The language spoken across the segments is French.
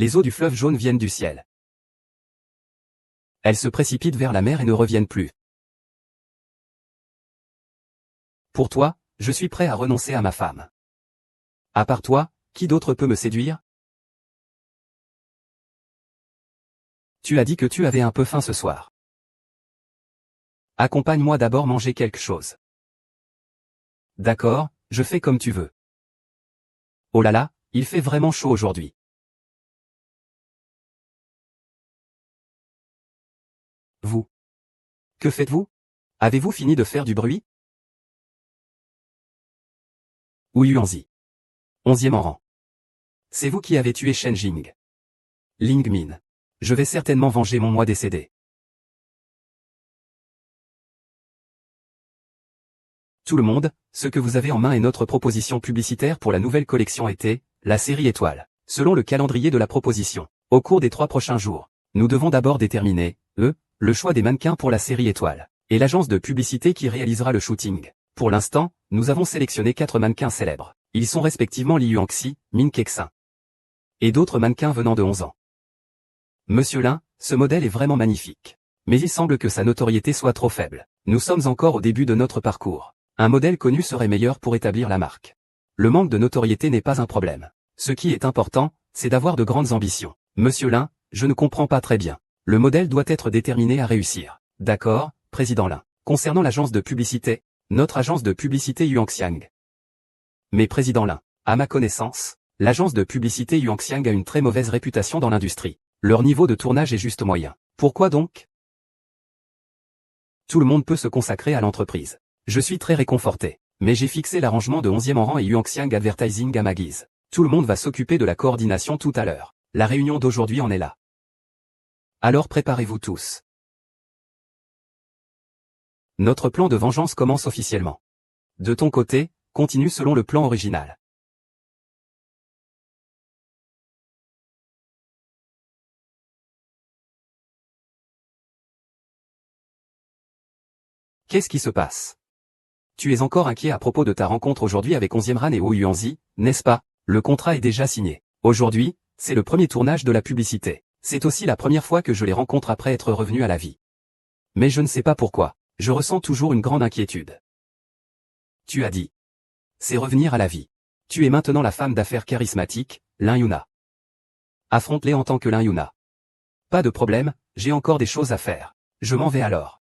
Les eaux du fleuve jaune viennent du ciel. Elles se précipitent vers la mer et ne reviennent plus. Pour toi, je suis prêt à renoncer à ma femme. À part toi, qui d'autre peut me séduire? Tu as dit que tu avais un peu faim ce soir. Accompagne-moi d'abord manger quelque chose. D'accord, je fais comme tu veux. Oh là là, il fait vraiment chaud aujourd'hui. Vous. Que faites-vous? Avez-vous fini de faire du bruit? Wu Yuanzi. 11e en rang. C'est vous qui avez tué Shen Jing. Ling Min. Je vais certainement venger mon moi décédé. Tout le monde, ce que vous avez en main est notre proposition publicitaire pour la nouvelle collection été, la série étoile. Selon le calendrier de la proposition, au cours des 3 prochains jours, nous devons d'abord déterminer, le choix des mannequins pour la série étoile, et l'agence de publicité qui réalisera le shooting. Pour l'instant, nous avons sélectionné 4 mannequins célèbres. Ils sont respectivement Li Yuanxi, Min Kexin, et d'autres mannequins venant de 11 ans. Monsieur Lin, ce modèle est vraiment magnifique. Mais il semble que sa notoriété soit trop faible. Nous sommes encore au début de notre parcours. Un modèle connu serait meilleur pour établir la marque. Le manque de notoriété n'est pas un problème. Ce qui est important, c'est d'avoir de grandes ambitions. Monsieur Lin, je ne comprends pas très bien. Le modèle doit être déterminé à réussir. D'accord, Président Lin. Concernant l'agence de publicité, notre agence de publicité Yuanxiang. Mais Président Lin, à ma connaissance, l'agence de publicité Yuanxiang a une très mauvaise réputation dans l'industrie. Leur niveau de tournage est juste moyen. Pourquoi donc? Tout le monde peut se consacrer à l'entreprise. Je suis très réconforté. Mais j'ai fixé l'arrangement de 11e en rang et Yuanxiang Advertising à ma guise. Tout le monde va s'occuper de la coordination tout à l'heure. La réunion d'aujourd'hui en est là. Alors préparez-vous tous. Notre plan de vengeance commence officiellement. De ton côté, continue selon le plan original. Qu'est-ce qui se passe? Tu es encore inquiet à propos de ta rencontre aujourd'hui avec 11e Ran et Wu Yuanzi, n'est-ce pas? Le contrat est déjà signé. Aujourd'hui, c'est le premier tournage de la publicité. C'est aussi la première fois que je les rencontre après être revenu à la vie. Mais je ne sais pas pourquoi. Je ressens toujours une grande inquiétude. Tu as dit. C'est revenir à la vie. Tu es maintenant la femme d'affaires charismatique, Lin Yuna. Affronte-les en tant que Lin Yuna. Pas de problème, j'ai encore des choses à faire. Je m'en vais alors.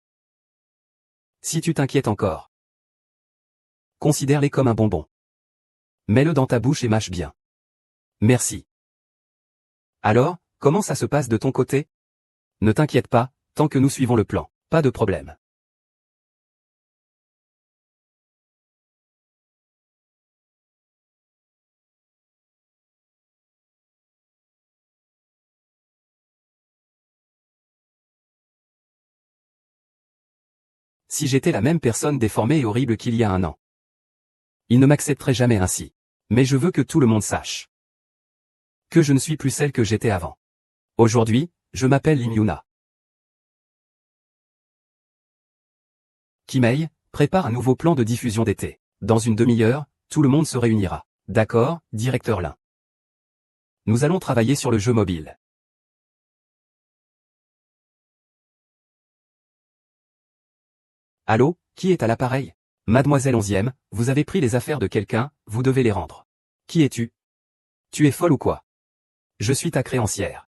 Si tu t'inquiètes encore, considère-les comme un bonbon. Mets-le dans ta bouche et mâche bien. Merci. Alors, comment ça se passe de ton côté? Ne t'inquiète pas, tant que nous suivons le plan, pas de problème. Si j'étais la même personne déformée et horrible qu'il y a un an, il ne m'accepterait jamais ainsi. Mais je veux que tout le monde sache que je ne suis plus celle que j'étais avant. Aujourd'hui, je m'appelle Lim Yuna. Kimei, prépare un nouveau plan de diffusion d'été. Dans une demi-heure, tout le monde se réunira. D'accord, directeur Lin. Nous allons travailler sur le jeu mobile. Allô, qui est à l'appareil? Mademoiselle 11e, vous avez pris les affaires de quelqu'un, vous devez les rendre. Qui es-tu? Tu es folle ou quoi? Je suis ta créancière.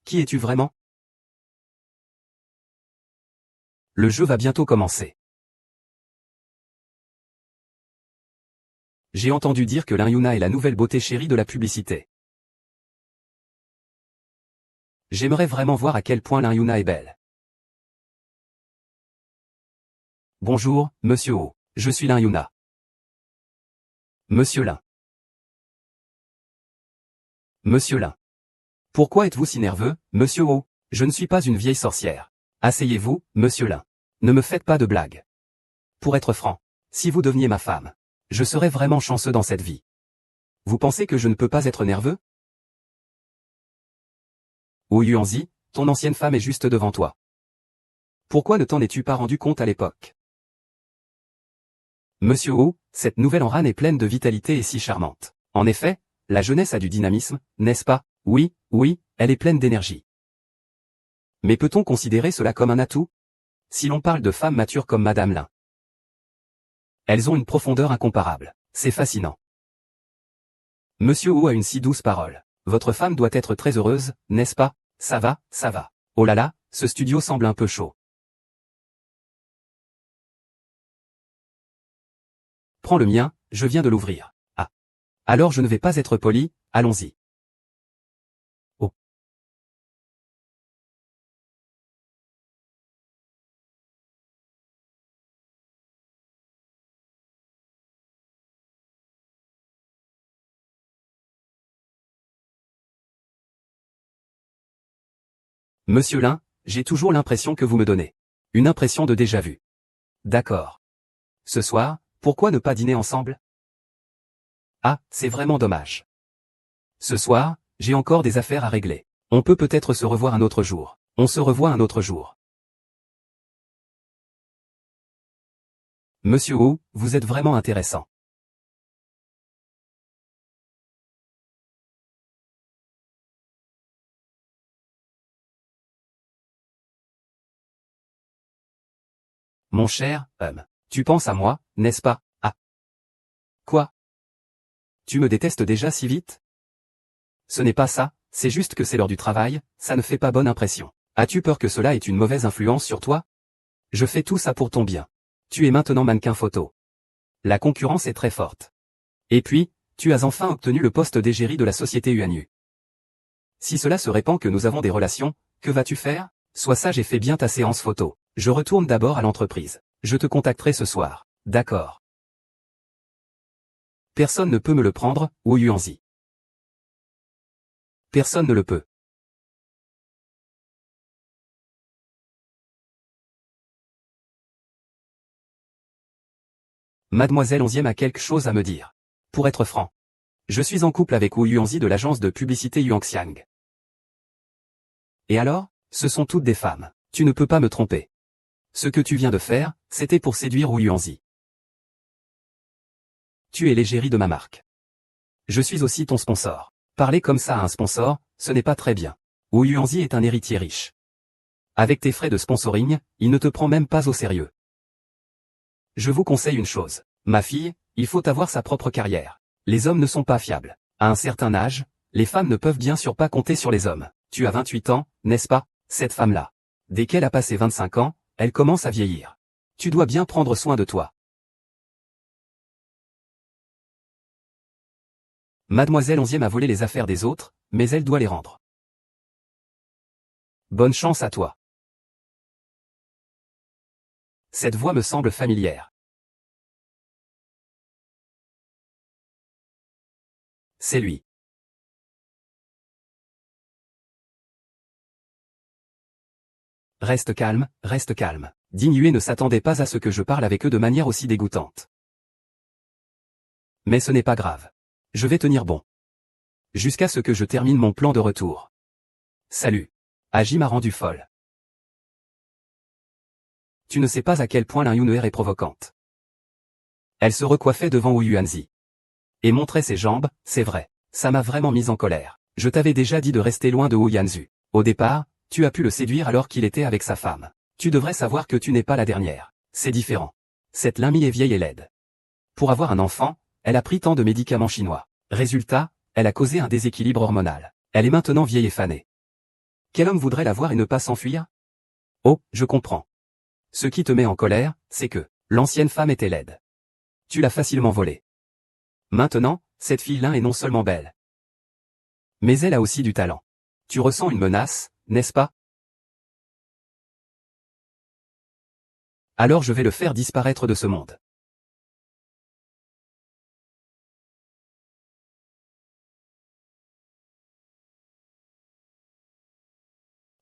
Qui es-tu vraiment? Le jeu va bientôt commencer. J'ai entendu dire que Lin Yuna est la nouvelle beauté chérie de la publicité. J'aimerais vraiment voir à quel point Lin Yuna est belle. Bonjour, Monsieur O. Je suis Lin Yuna. Monsieur Lin. Monsieur Lin. Pourquoi êtes-vous si nerveux, Monsieur O? Je ne suis pas une vieille sorcière. Asseyez-vous, Monsieur Lin. Ne me faites pas de blagues. Pour être franc, si vous deveniez ma femme, je serais vraiment chanceux dans cette vie. Vous pensez que je ne peux pas être nerveux? Wu Yuanzi, ton ancienne femme est juste devant toi. Pourquoi ne t'en es-tu pas rendu compte à l'époque? Monsieur Wu, cette nouvelle Enran est pleine de vitalité et si charmante. En effet, La jeunesse a du dynamisme, n'est-ce pas? Oui, oui, elle est pleine d'énergie. Mais peut-on considérer cela comme un atout? Si l'on parle de femmes matures comme Madame Lin. Elles ont une profondeur incomparable. C'est fascinant. Monsieur Wu a une si douce parole. Votre femme doit être très heureuse, n'est-ce pas? Ça va, ça va. Oh là là, ce studio semble un peu chaud. Prends le mien, je viens de l'ouvrir. Ah. Alors je ne vais pas être poli, allons-y. Oh. Monsieur Lin, j'ai toujours l'impression que vous me donnez. Une impression de déjà-vu. D'accord. Ce soir, pourquoi ne pas dîner ensemble? Ah, c'est vraiment dommage. Ce soir, j'ai encore des affaires à régler. On peut peut-être se revoir un autre jour. On se revoit un autre jour. Monsieur Wu, vous êtes vraiment intéressant. Mon cher, tu penses à moi, n'est-ce pas? Ah. Quoi? Tu me détestes déjà si vite? Ce n'est pas ça, c'est juste que c'est l'heure du travail, ça ne fait pas bonne impression. As-tu peur que cela ait une mauvaise influence sur toi? Je fais tout ça pour ton bien. Tu es maintenant mannequin photo. La concurrence est très forte. Et puis, tu as enfin obtenu le poste d'égérie de la société UNU. Si cela se répand que nous avons des relations, que vas-tu faire? Sois sage et fais bien ta séance photo. Je retourne d'abord à l'entreprise. Je te contacterai ce soir. D'accord. Personne ne peut me le prendre, Wu Yuanzi. Personne ne le peut. Mademoiselle Onzième a quelque chose à me dire. Pour être franc. Je suis en couple avec Wu Yuanzi de l'agence de publicité Yuanxiang. Et alors? Ce sont toutes des femmes. Tu ne peux pas me tromper. Ce que tu viens de faire, c'était pour séduire Wu Yuanzi. Tu es l'égérie de ma marque. Je suis aussi ton sponsor. Parler comme ça à un sponsor, ce n'est pas très bien. Wu Yuanzi est un héritier riche. Avec tes frais de sponsoring, il ne te prend même pas au sérieux. Je vous conseille une chose. Ma fille, il faut avoir sa propre carrière. Les hommes ne sont pas fiables. À un certain âge, les femmes ne peuvent bien sûr pas compter sur les hommes. Tu as 28 ans, n'est-ce pas, cette femme-là? Dès qu'elle a passé 25 ans, elle commence à vieillir. Tu dois bien prendre soin de toi. Mademoiselle Onzième a volé les affaires des autres, mais elle doit les rendre. Bonne chance à toi. Cette voix me semble familière. C'est lui. Reste calme, reste calme. Ding Yue ne s'attendait pas à ce que je parle avec eux de manière aussi dégoûtante. Mais ce n'est pas grave. Je vais tenir bon. Jusqu'à ce que je termine mon plan de retour. Salut. Agi m'a rendu folle. Tu ne sais pas à quel point Lin Yuneer est provocante. Elle se recoiffait devant Wu Yuanzi. Et montrait ses jambes, c'est vrai. Ça m'a vraiment mise en colère. Je t'avais déjà dit de rester loin de Wu Yanzu. Au départ, tu as pu le séduire alors qu'il était avec sa femme. Tu devrais savoir que tu n'es pas la dernière. C'est différent. Cette Lin Mi est vieille et laide. Pour avoir un enfant, elle a pris tant de médicaments chinois. Résultat, elle a causé un déséquilibre hormonal. Elle est maintenant vieille et fanée. Quel homme voudrait la voir et ne pas s'enfuir? Oh, je comprends. Ce qui te met en colère, c'est que l'ancienne femme était laide. Tu l'as facilement volée. Maintenant, cette fille-là est non seulement belle, mais elle a aussi du talent. Tu ressens une menace, n'est-ce pas? Alors je vais le faire disparaître de ce monde.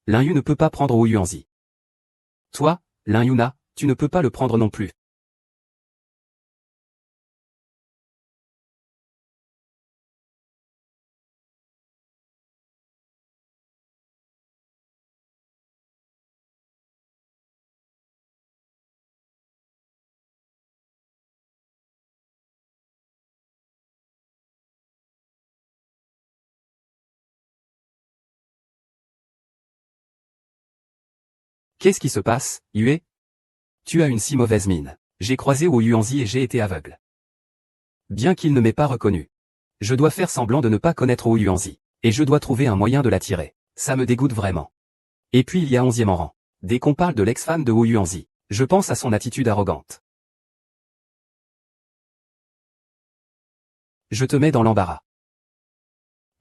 Lin Yu ne peut pas prendre Wu Yuanzi. Toi, Lin Yuna, tu ne peux pas le prendre non plus. Qu'est-ce qui se passe, Yue? Tu as une si mauvaise mine. J'ai croisé Wu Yuanzi et j'ai été aveugle. Bien qu'il ne m'ait pas reconnu. Je dois faire semblant de ne pas connaître Wu Yuanzi. Et je dois trouver un moyen de l'attirer. Ça me dégoûte vraiment. Et puis il y a 11e en rang. Dès qu'on parle de l'ex-femme de Wu Yuanzi, je pense à son attitude arrogante. Je te mets dans l'embarras.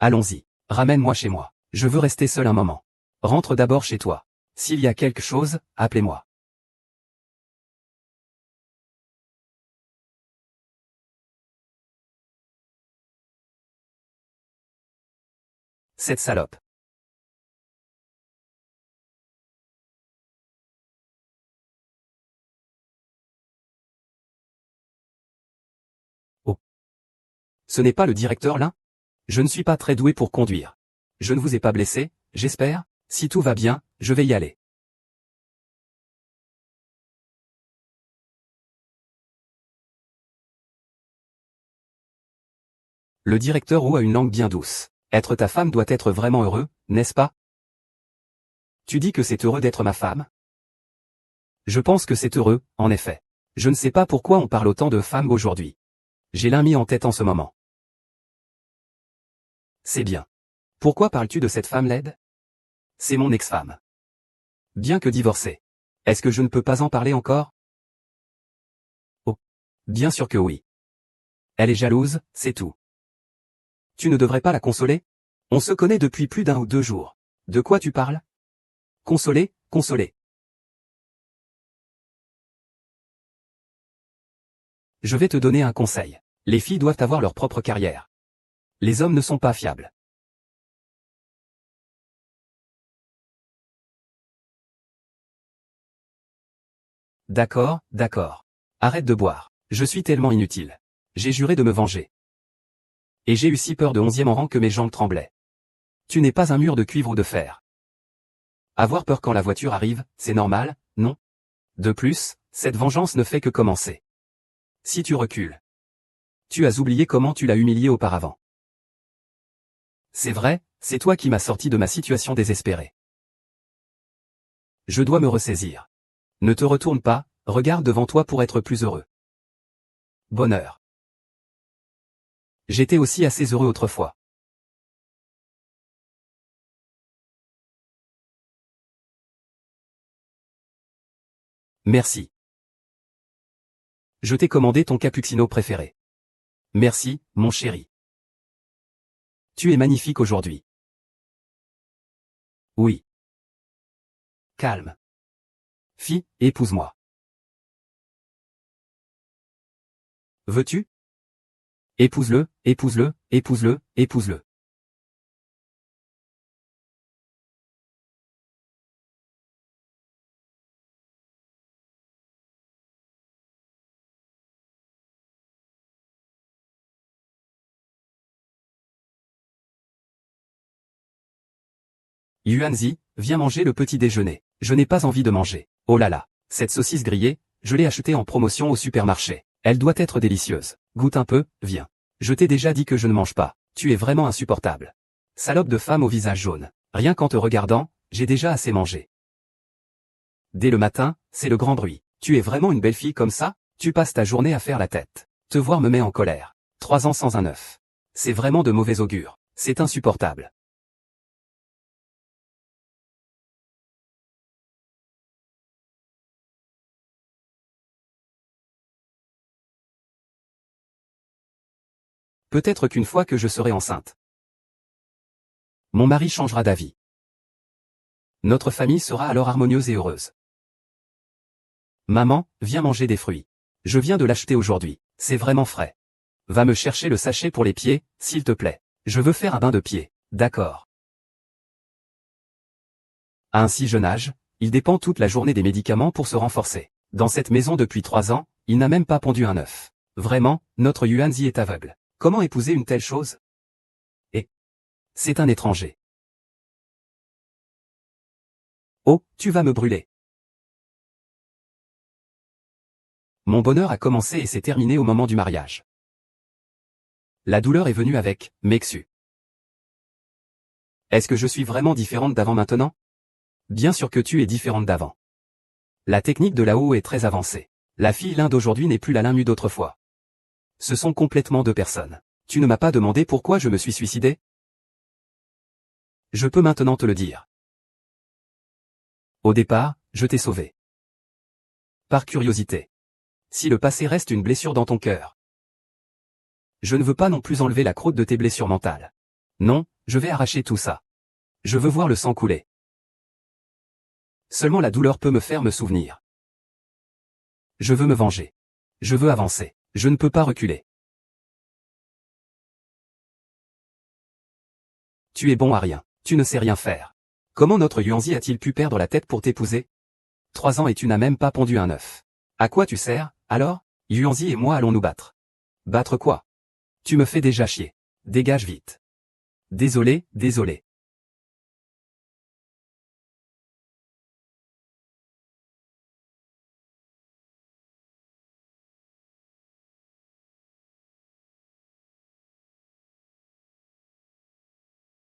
Allons-y. Ramène-moi chez moi. Je veux rester seul un moment. Rentre d'abord chez toi. S'il y a quelque chose, appelez-moi. Cette salope. Oh. Ce n'est pas le directeur là? Je ne suis pas très doué pour conduire. Je ne vous ai pas blessé, j'espère? Si tout va bien, je vais y aller. Le directeur Wu a une langue bien douce. Être ta femme doit être vraiment heureux, n'est-ce pas? Tu dis que c'est heureux d'être ma femme? Je pense que c'est heureux, en effet. Je ne sais pas pourquoi on parle autant de femmes aujourd'hui. J'ai l'un mis en tête en ce moment. C'est bien. Pourquoi parles-tu de cette femme laide? C'est mon ex-femme. Bien que divorcée. Est-ce que je ne peux pas en parler encore? Oh. Bien sûr que oui. Elle est jalouse, c'est tout. Tu ne devrais pas la consoler? On se connaît depuis plus d'1 ou 2 jours. De quoi tu parles? Consoler, consoler. Je vais te donner un conseil. Les filles doivent avoir leur propre carrière. Les hommes ne sont pas fiables. D'accord, d'accord. Arrête de boire. Je suis tellement inutile. J'ai juré de me venger. Et j'ai eu si peur de 11e en rang que mes jambes tremblaient. Tu n'es pas un mur de cuivre ou de fer. Avoir peur quand la voiture arrive, c'est normal, non? De plus, cette vengeance ne fait que commencer. Si tu recules. Tu as oublié comment tu l'as humilié auparavant. C'est vrai, c'est toi qui m'as sorti de ma situation désespérée. Je dois me ressaisir. Ne te retourne pas, regarde devant toi pour être plus heureux. Bonheur. J'étais aussi assez heureux autrefois. Merci. Je t'ai commandé ton cappuccino préféré. Merci, mon chéri. Tu es magnifique aujourd'hui. Oui. Calme. Fille, épouse-moi. Veux-tu? Épouse-le, épouse-le, épouse-le, épouse-le. Yuanzi, viens manger le petit déjeuner. Je n'ai pas envie de manger. Oh là là. Cette saucisse grillée, je l'ai achetée en promotion au supermarché. Elle doit être délicieuse. Goûte un peu, viens. Je t'ai déjà dit que je ne mange pas. Tu es vraiment insupportable. Salope de femme au visage jaune. Rien qu'en te regardant, j'ai déjà assez mangé. Dès le matin, c'est le grand bruit. Tu es vraiment une belle fille comme ça? Tu passes ta journée à faire la tête. Te voir me met en colère. 3 ans sans un œuf. C'est vraiment de mauvais augure. C'est insupportable. Peut-être qu'une fois que je serai enceinte, mon mari changera d'avis. Notre famille sera alors harmonieuse et heureuse. Maman, viens manger des fruits. Je viens de l'acheter aujourd'hui. C'est vraiment frais. Va me chercher le sachet pour les pieds, s'il te plaît. Je veux faire un bain de pieds. D'accord. À un si jeune âge, il dépend toute la journée des médicaments pour se renforcer. Dans cette maison depuis 3 ans, il n'a même pas pondu un œuf. Vraiment, notre Yuanzi est aveugle. Comment épouser une telle chose? Et c'est un étranger. Oh, tu vas me brûler. Mon bonheur a commencé et s'est terminé au moment du mariage. La douleur est venue avec, Mexu. Est-ce que je suis vraiment différente d'avant maintenant? Bien sûr que tu es différente d'avant. La technique de là-haut est très avancée. La fille Lin d'aujourd'hui n'est plus la Lin Mu d'autrefois. Ce sont complètement deux personnes. Tu ne m'as pas demandé pourquoi je me suis suicidé? Je peux maintenant te le dire. Au départ, je t'ai sauvé. Par curiosité. Si le passé reste une blessure dans ton cœur. Je ne veux pas non plus enlever la croûte de tes blessures mentales. Non, je vais arracher tout ça. Je veux voir le sang couler. Seulement la douleur peut me faire me souvenir. Je veux me venger. Je veux avancer. Je ne peux pas reculer. Tu es bon à rien. Tu ne sais rien faire. Comment notre Yuanzi a-t-il pu perdre la tête pour t'épouser? 3 ans et tu n'as même pas pondu un œuf. À quoi tu sers, alors? Yuanzi et moi allons nous battre. Battre quoi? Tu me fais déjà chier. Dégage vite. Désolé, désolé.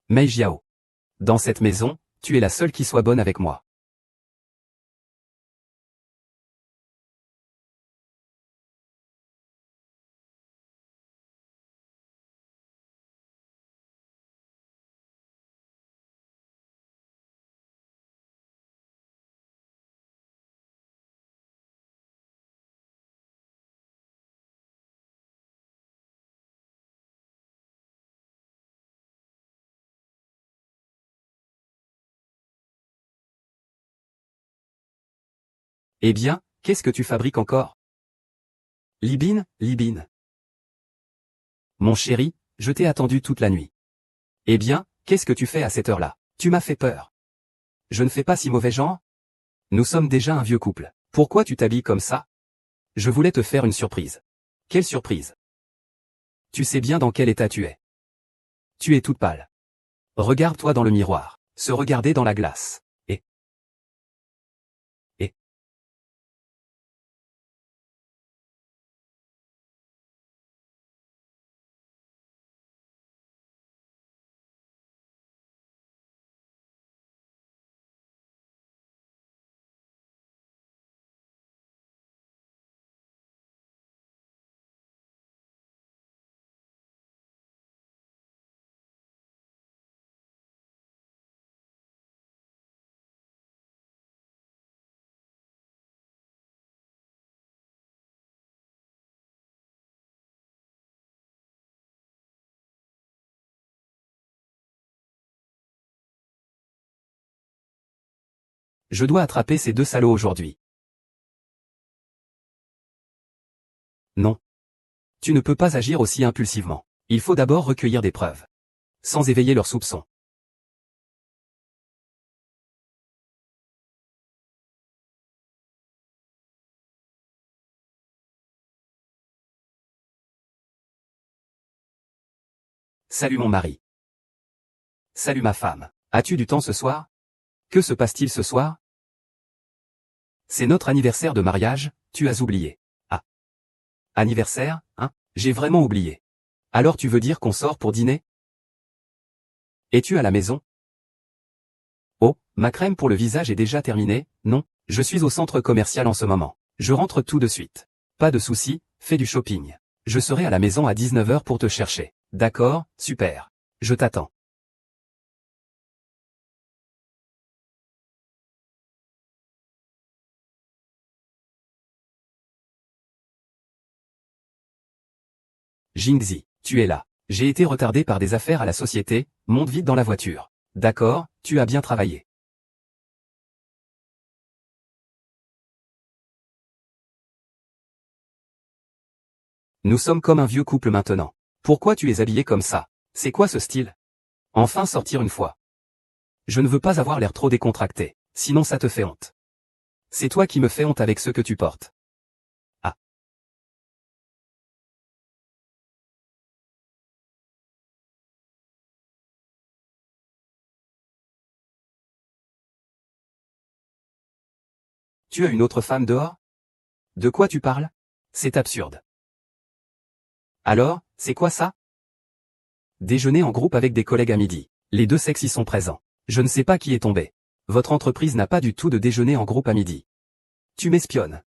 Mei Jiao. Dans cette maison, tu es la seule qui soit bonne avec moi. Eh bien, qu'est-ce que tu fabriques encore? Libine, Libine. Mon chéri, je t'ai attendu toute la nuit. Eh bien, qu'est-ce que tu fais à cette heure-là? Tu m'as fait peur. Je ne fais pas si mauvais genre? Nous sommes déjà un vieux couple. Pourquoi tu t'habilles comme ça? Je voulais te faire une surprise. Quelle surprise? Tu sais bien dans quel état tu es. Tu es toute pâle. Regarde-toi dans le miroir. Se regarder dans la glace. Et. Je dois attraper ces deux salauds aujourd'hui. Non. Tu ne peux pas agir aussi impulsivement. Il faut d'abord recueillir des preuves. Sans éveiller leurs soupçons. Salut mon mari. Salut ma femme. As-tu du temps ce soir? Que se passe-t-il ce soir? C'est notre anniversaire de mariage, tu as oublié. Ah. Anniversaire, hein? J'ai vraiment oublié. Alors tu veux dire qu'on sort pour dîner? Es-tu à la maison? Oh, ma crème pour le visage est déjà terminée, non? Je suis au centre commercial en ce moment. Je rentre tout de suite. Pas de souci, fais du shopping. Je serai à la maison à 19 h pour te chercher. D'accord, super. Je t'attends. Jingzi, tu es là. J'ai été retardé par des affaires à la société, monte vite dans la voiture. D'accord, tu as bien travaillé. Nous sommes comme un vieux couple maintenant. Pourquoi tu es habillé comme ça? C'est quoi ce style? Enfin sortir une fois. Je ne veux pas avoir l'air trop décontracté, sinon ça te fait honte. C'est toi qui me fais honte avec ce que tu portes. Ah. Tu as une autre femme dehors? De quoi tu parles? C'est absurde. Alors, c'est quoi ça? Déjeuner en groupe avec des collègues à midi. Les deux sexes y sont présents. Je ne sais pas qui est tombé. Votre entreprise n'a pas du tout de déjeuner en groupe à midi. Tu m'espionnes.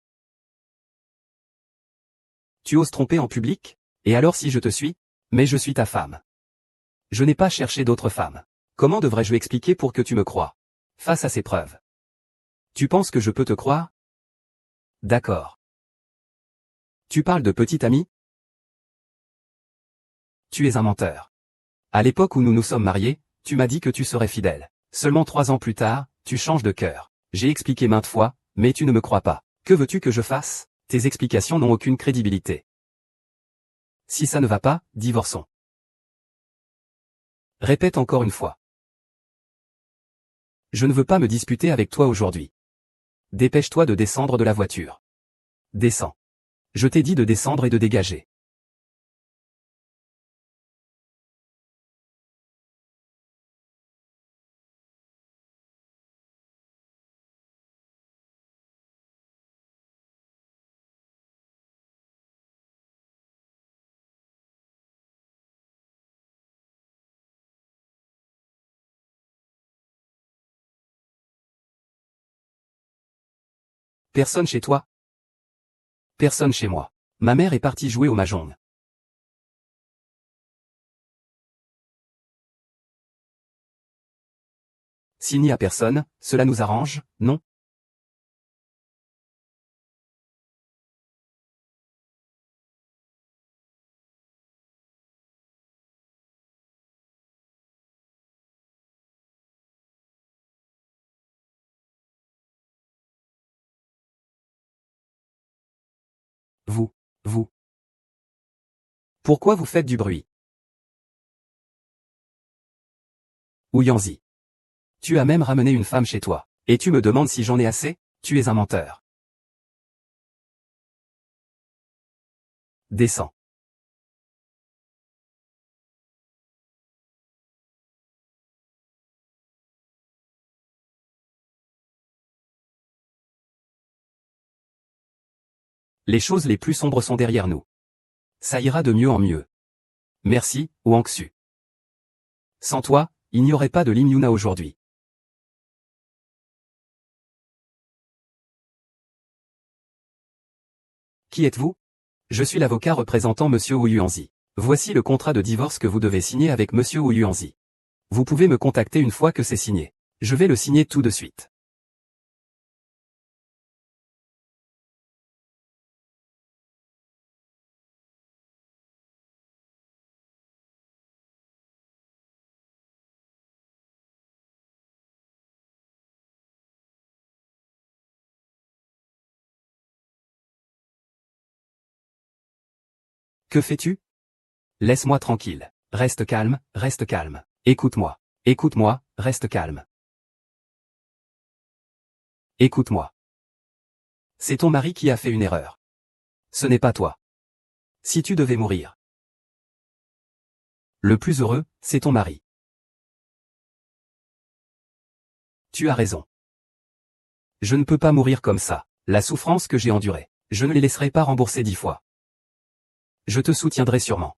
Tu oses tromper en public? Et alors si je te suis? Mais je suis ta femme. Je n'ai pas cherché d'autre femme. Comment devrais-je expliquer pour que tu me croies? Face à ces preuves. Tu penses que je peux te croire? D'accord. Tu parles de petit ami? Tu es un menteur. À l'époque où nous nous sommes mariés, tu m'as dit que tu serais fidèle. Seulement 3 ans plus tard, tu changes de cœur. J'ai expliqué maintes fois, mais tu ne me crois pas. Que veux-tu que je fasse? Tes explications n'ont aucune crédibilité. Si ça ne va pas, divorçons. Répète encore une fois. Je ne veux pas me disputer avec toi aujourd'hui. Dépêche-toi de descendre de la voiture. Descends. Je t'ai dit de descendre et de dégager. Personne chez toi? Personne chez moi. Ma mère est partie jouer au mahjong. S'il n'y a personne, cela nous arrange, non? Vous. Vous. Pourquoi vous faites du bruit? Ouyanzi. Tu as même ramené une femme chez toi. Et tu me demandes si j'en ai assez? Tu es un menteur. Descends. Les choses les plus sombres sont derrière nous. Ça ira de mieux en mieux. Merci, Wangsu. Sans toi, il n'y aurait pas de Lim Yuna aujourd'hui. Qui êtes-vous? Je suis l'avocat représentant Monsieur Ouyuanzi. Voici le contrat de divorce que vous devez signer avec Monsieur Ouyuanzi. Vous pouvez me contacter une fois que c'est signé. Je vais le signer tout de suite. Que fais-tu? Laisse-moi tranquille. Reste calme, reste calme. Écoute-moi. Écoute-moi, reste calme. Écoute-moi. C'est ton mari qui a fait une erreur. Ce n'est pas toi. Si tu devais mourir, le plus heureux, c'est ton mari. Tu as raison. Je ne peux pas mourir comme ça. La souffrance que j'ai endurée, je ne les laisserai pas rembourser 10 fois. Je te soutiendrai sûrement.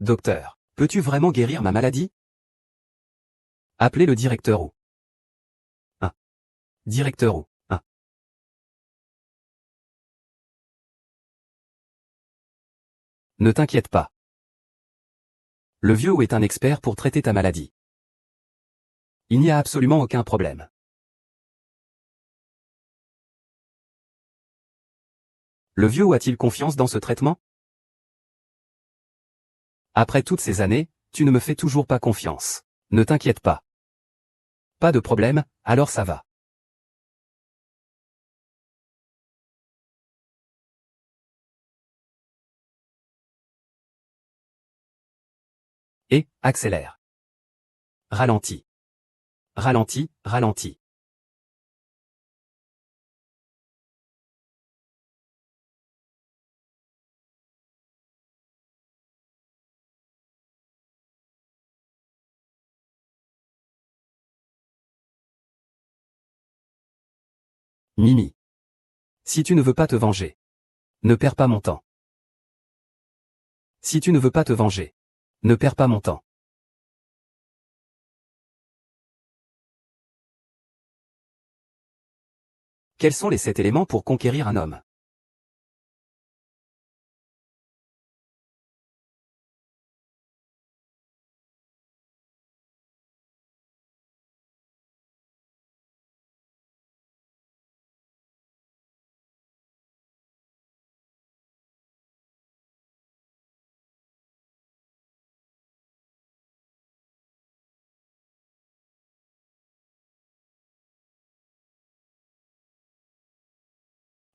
Docteur, peux-tu vraiment guérir ma maladie? Appelez le directeur ou. 1. Directeur ou. 1. Ne t'inquiète pas. Le vieux ou est un expert pour traiter ta maladie. Il n'y a absolument aucun problème. Le vieux ou a-t-il confiance dans ce traitement? Après toutes ces années, tu ne me fais toujours pas confiance. Ne t'inquiète pas. Pas de problème, alors ça va. Et, accélère. Ralentis. Ralentis, ralentis. Mimi. Si tu ne veux pas te venger, ne perds pas mon temps. Si tu ne veux pas te venger, ne perds pas mon temps. Quels sont les 7 éléments pour conquérir un homme?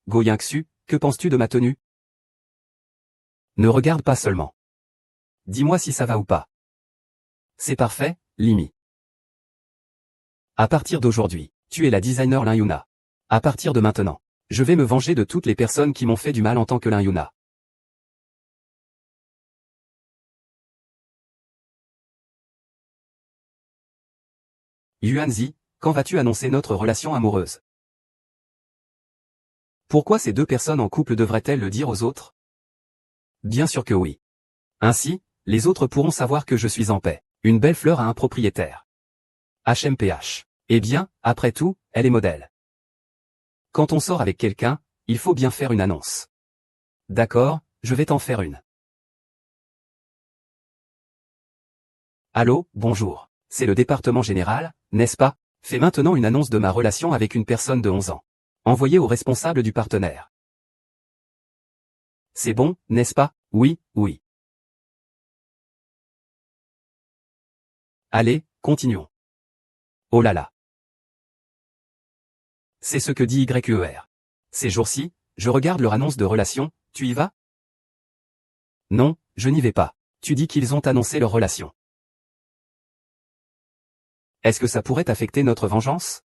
Go Yingxu, que penses-tu de ma tenue? Ne regarde pas seulement. Dis-moi si ça va ou pas. C'est parfait, Limi. À partir d'aujourd'hui, tu es la designer Lin Yuna. À partir de maintenant, je vais me venger de toutes les personnes qui m'ont fait du mal en tant que Lin Yuna. Yuanzi, quand vas-tu annoncer notre relation amoureuse? Pourquoi ces 2 personnes en couple devraient-elles le dire aux autres? Bien sûr que oui. Ainsi, les autres pourront savoir que je suis en paix. Une belle fleur à un propriétaire. HMPH. Eh bien, après tout, elle est modèle. Quand on sort avec quelqu'un, il faut bien faire une annonce. D'accord, je vais t'en faire une. Allô, bonjour. C'est le département général, n'est-ce pas? Fais maintenant une annonce de ma relation avec une personne de 11 ans. Envoyée au responsable du partenaire. C'est bon, n'est-ce pas? Oui, oui. Allez, continuons. Oh là là. C'est ce que dit YER. Ces jours-ci, je regarde leur annonce de relation, tu y vas? Non, je n'y vais pas. Tu dis qu'ils ont annoncé leur relation. Est-ce que ça pourrait affecter notre vengeance?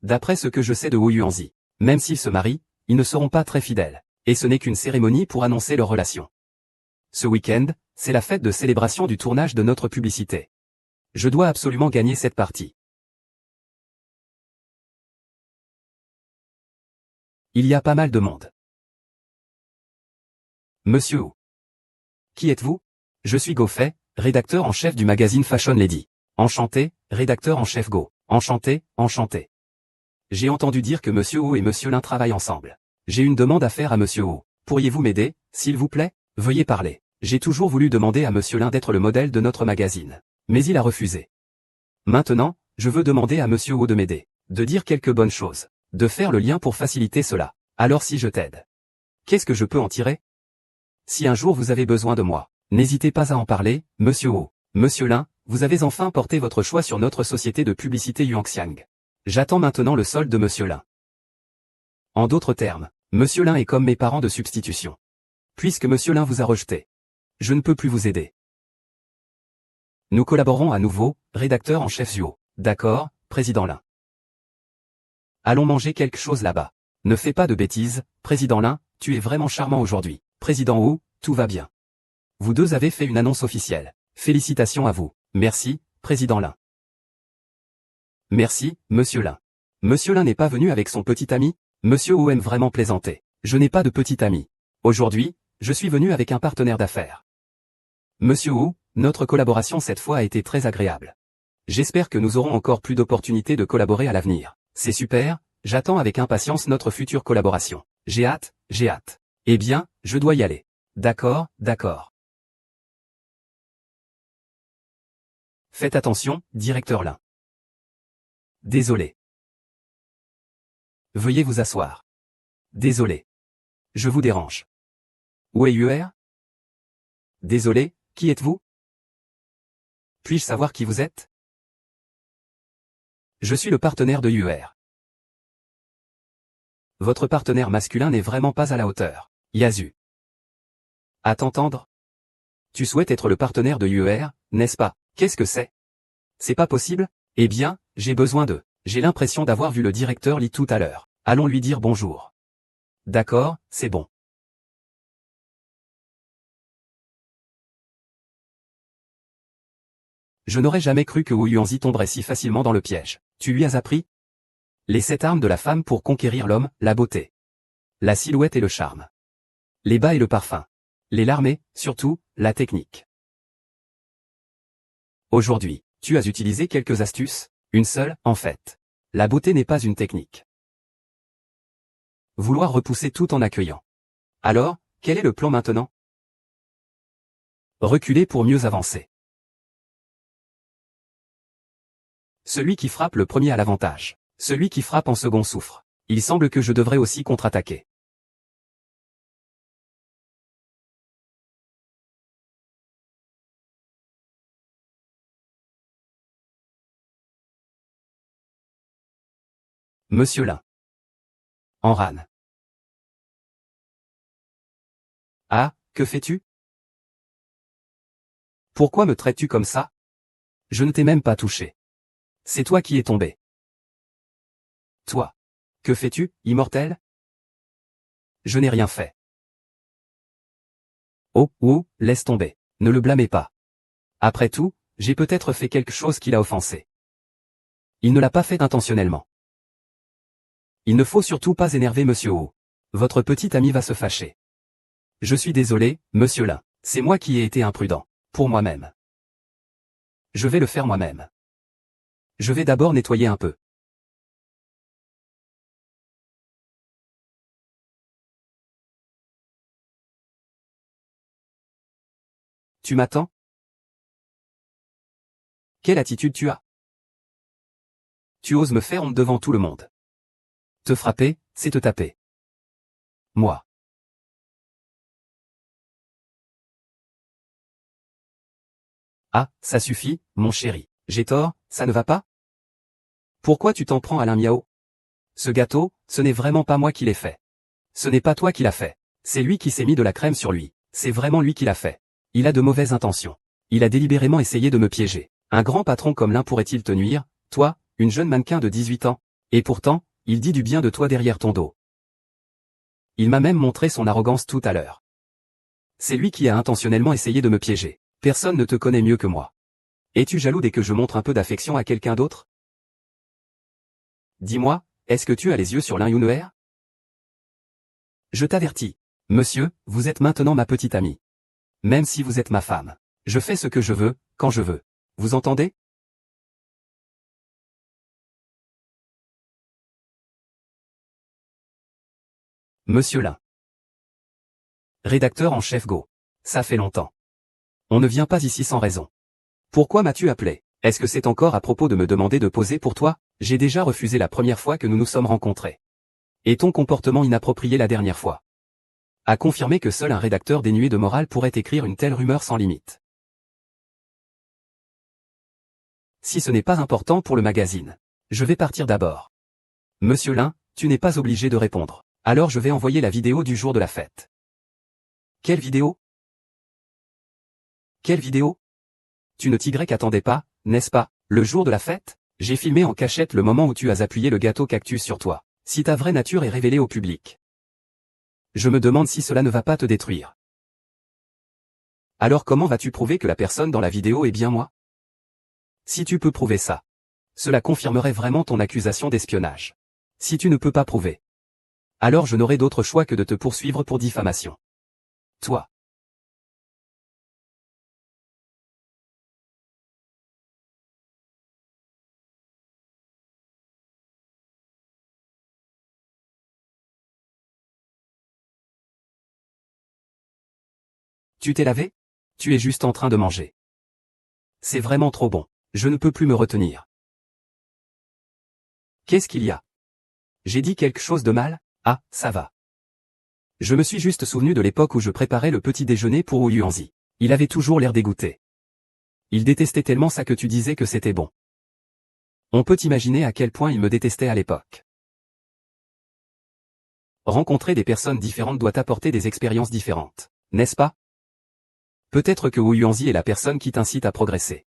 D'après ce que je sais de Wu Yuanzi, même s'ils se marient, ils ne seront pas très fidèles, et ce n'est qu'une cérémonie pour annoncer leur relation. Ce week-end, c'est la fête de célébration du tournage de notre publicité. Je dois absolument gagner cette partie. Il y a pas mal de monde. Monsieur Wu. Qui êtes-vous? Je suis Go Fei, rédacteur en chef du magazine Fashion Lady. Enchanté, rédacteur en chef Go. Enchanté, enchanté. J'ai entendu dire que Monsieur Wu et Monsieur Lin travaillent ensemble. J'ai une demande à faire à Monsieur Wu. Pourriez-vous m'aider, s'il vous plaît? Veuillez parler. J'ai toujours voulu demander à Monsieur Lin d'être le modèle de notre magazine. Mais il a refusé. Maintenant, je veux demander à Monsieur Wu de m'aider. De dire quelques bonnes choses. De faire le lien pour faciliter cela. Alors si je t'aide, qu'est-ce que je peux en tirer? Si un jour vous avez besoin de moi, n'hésitez pas à en parler, Monsieur Wu. Monsieur Lin, vous avez enfin porté votre choix sur notre société de publicité Yuanxiang. J'attends maintenant le solde de Monsieur Lin. En d'autres termes, Monsieur Lin est comme mes parents de substitution. Puisque Monsieur Lin vous a rejeté, je ne peux plus vous aider. Nous collaborons à nouveau, rédacteur en chef Zuo. D'accord, président Lin. Allons manger quelque chose là-bas. Ne fais pas de bêtises, président Lin, tu es vraiment charmant aujourd'hui. Président Wu, tout va bien. Vous deux avez fait une annonce officielle. Félicitations à vous. Merci, président Lin. Merci, monsieur Lin. Monsieur Lin n'est pas venu avec son petit ami? Monsieur Wu aime vraiment plaisanter. Je n'ai pas de petit ami. Aujourd'hui, je suis venu avec un partenaire d'affaires. Monsieur Wu, notre collaboration cette fois a été très agréable. J'espère que nous aurons encore plus d'opportunités de collaborer à l'avenir. C'est super, j'attends avec impatience notre future collaboration. J'ai hâte, j'ai hâte. Eh bien, je dois y aller. D'accord, d'accord. Faites attention, directeur Lin. Désolé. Veuillez vous asseoir. Désolé. Je vous dérange. Où est UR? Désolé, qui êtes-vous? Puis-je savoir qui vous êtes? Je suis le partenaire de UR. Votre partenaire masculin n'est vraiment pas à la hauteur. Yasu. À t'entendre? Tu souhaites être le partenaire de UR, n'est-ce pas? Qu'est-ce que c'est? C'est pas possible? Eh bien, j'ai besoin d'eux. J'ai l'impression d'avoir vu le directeur Li tout à l'heure. Allons lui dire bonjour. D'accord, c'est bon. Je n'aurais jamais cru que Wu Yuanzi tomberait si facilement dans le piège. Tu lui as appris? Les 7 armes de la femme pour conquérir l'homme, la beauté, la silhouette et le charme, les bas et le parfum. les larmes et, surtout, la technique. Aujourd'hui, tu as utilisé quelques astuces, une seule, en fait. La beauté n'est pas une technique. Vouloir repousser tout en accueillant. Alors, quel est le plan maintenant? Reculer pour mieux avancer. Celui qui frappe le premier a l'avantage. Celui qui frappe en second souffre. Il semble que je devrais aussi contre-attaquer. Monsieur Lin. En rane. Ah, que fais-tu? Pourquoi me traites-tu comme ça? Je ne t'ai même pas touché. C'est toi qui es tombé. Toi. Que fais-tu, immortel? Je n'ai rien fait. Oh, laisse tomber. Ne le blâmez pas. Après tout, j'ai peut-être fait quelque chose qui l'a offensé. Il ne l'a pas fait intentionnellement. Il ne faut surtout pas énerver Monsieur O. Votre petit ami va se fâcher. Je suis désolé, Monsieur Lin. C'est moi qui ai été imprudent. Pour moi-même. Je vais le faire moi-même. Je vais d'abord nettoyer un peu. Tu m'attends? Quelle attitude tu as? Tu oses me faire honte devant tout le monde. Te frapper, c'est te taper. Moi. Ah, ça suffit, mon chéri. J'ai tort, ça ne va pas? Pourquoi tu t'en prends à Alain Miao? Ce gâteau, ce n'est vraiment pas moi qui l'ai fait. Ce n'est pas toi qui l'as fait. C'est lui qui s'est mis de la crème sur lui. C'est vraiment lui qui l'a fait. Il a de mauvaises intentions. Il a délibérément essayé de me piéger. Un grand patron comme Lin pourrait-il te nuire, toi, une jeune mannequin de 18 ans? Et pourtant, il dit du bien de toi derrière ton dos. Il m'a même montré son arrogance tout à l'heure. C'est lui qui a intentionnellement essayé de me piéger. Personne ne te connaît mieux que moi. Es-tu jaloux dès que je montre un peu d'affection à quelqu'un d'autre? Dis-moi, est-ce que tu as les yeux sur Lin Yunher? Je t'avertis. Monsieur, vous êtes maintenant ma petite amie. Même si vous êtes ma femme. Je fais ce que je veux, quand je veux. Vous entendez? Monsieur Lin. Rédacteur en chef Go. Ça fait longtemps. On ne vient pas ici sans raison. Pourquoi m'as-tu appelé? Est-ce que c'est encore à propos de me demander de poser pour toi? J'ai déjà refusé la première fois que nous nous sommes rencontrés. Et ton comportement inapproprié la dernière fois a confirmé que seul un rédacteur dénué de morale pourrait écrire une telle rumeur sans limite. Si ce n'est pas important pour le magazine, je vais partir d'abord. Monsieur Lin, tu n'es pas obligé de répondre. Alors je vais envoyer la vidéo du jour de la fête. Quelle vidéo? Quelle vidéo? Tu ne t'attendais pas, n'est-ce pas? Le jour de la fête, j'ai filmé en cachette le moment où tu as appuyé le gâteau cactus sur toi. Si ta vraie nature est révélée au public. Je me demande si cela ne va pas te détruire. Alors comment vas-tu prouver que la personne dans la vidéo est bien moi? Si tu peux prouver ça, cela confirmerait vraiment ton accusation d'espionnage. Si tu ne peux pas prouver, alors je n'aurai d'autre choix que de te poursuivre pour diffamation. Toi. Tu t'es lavé? Tu es juste en train de manger. C'est vraiment trop bon. Je ne peux plus me retenir. Qu'est-ce qu'il y a? J'ai dit quelque chose de mal? Ah, ça va. Je me suis juste souvenu de l'époque où je préparais le petit déjeuner pour Wu Yuanzi. Il avait toujours l'air dégoûté. Il détestait tellement ça que tu disais que c'était bon. On peut imaginer à quel point il me détestait à l'époque. Rencontrer des personnes différentes doit apporter des expériences différentes, n'est-ce pas? Peut-être que Wu Yuanzi est la personne qui t'incite à progresser.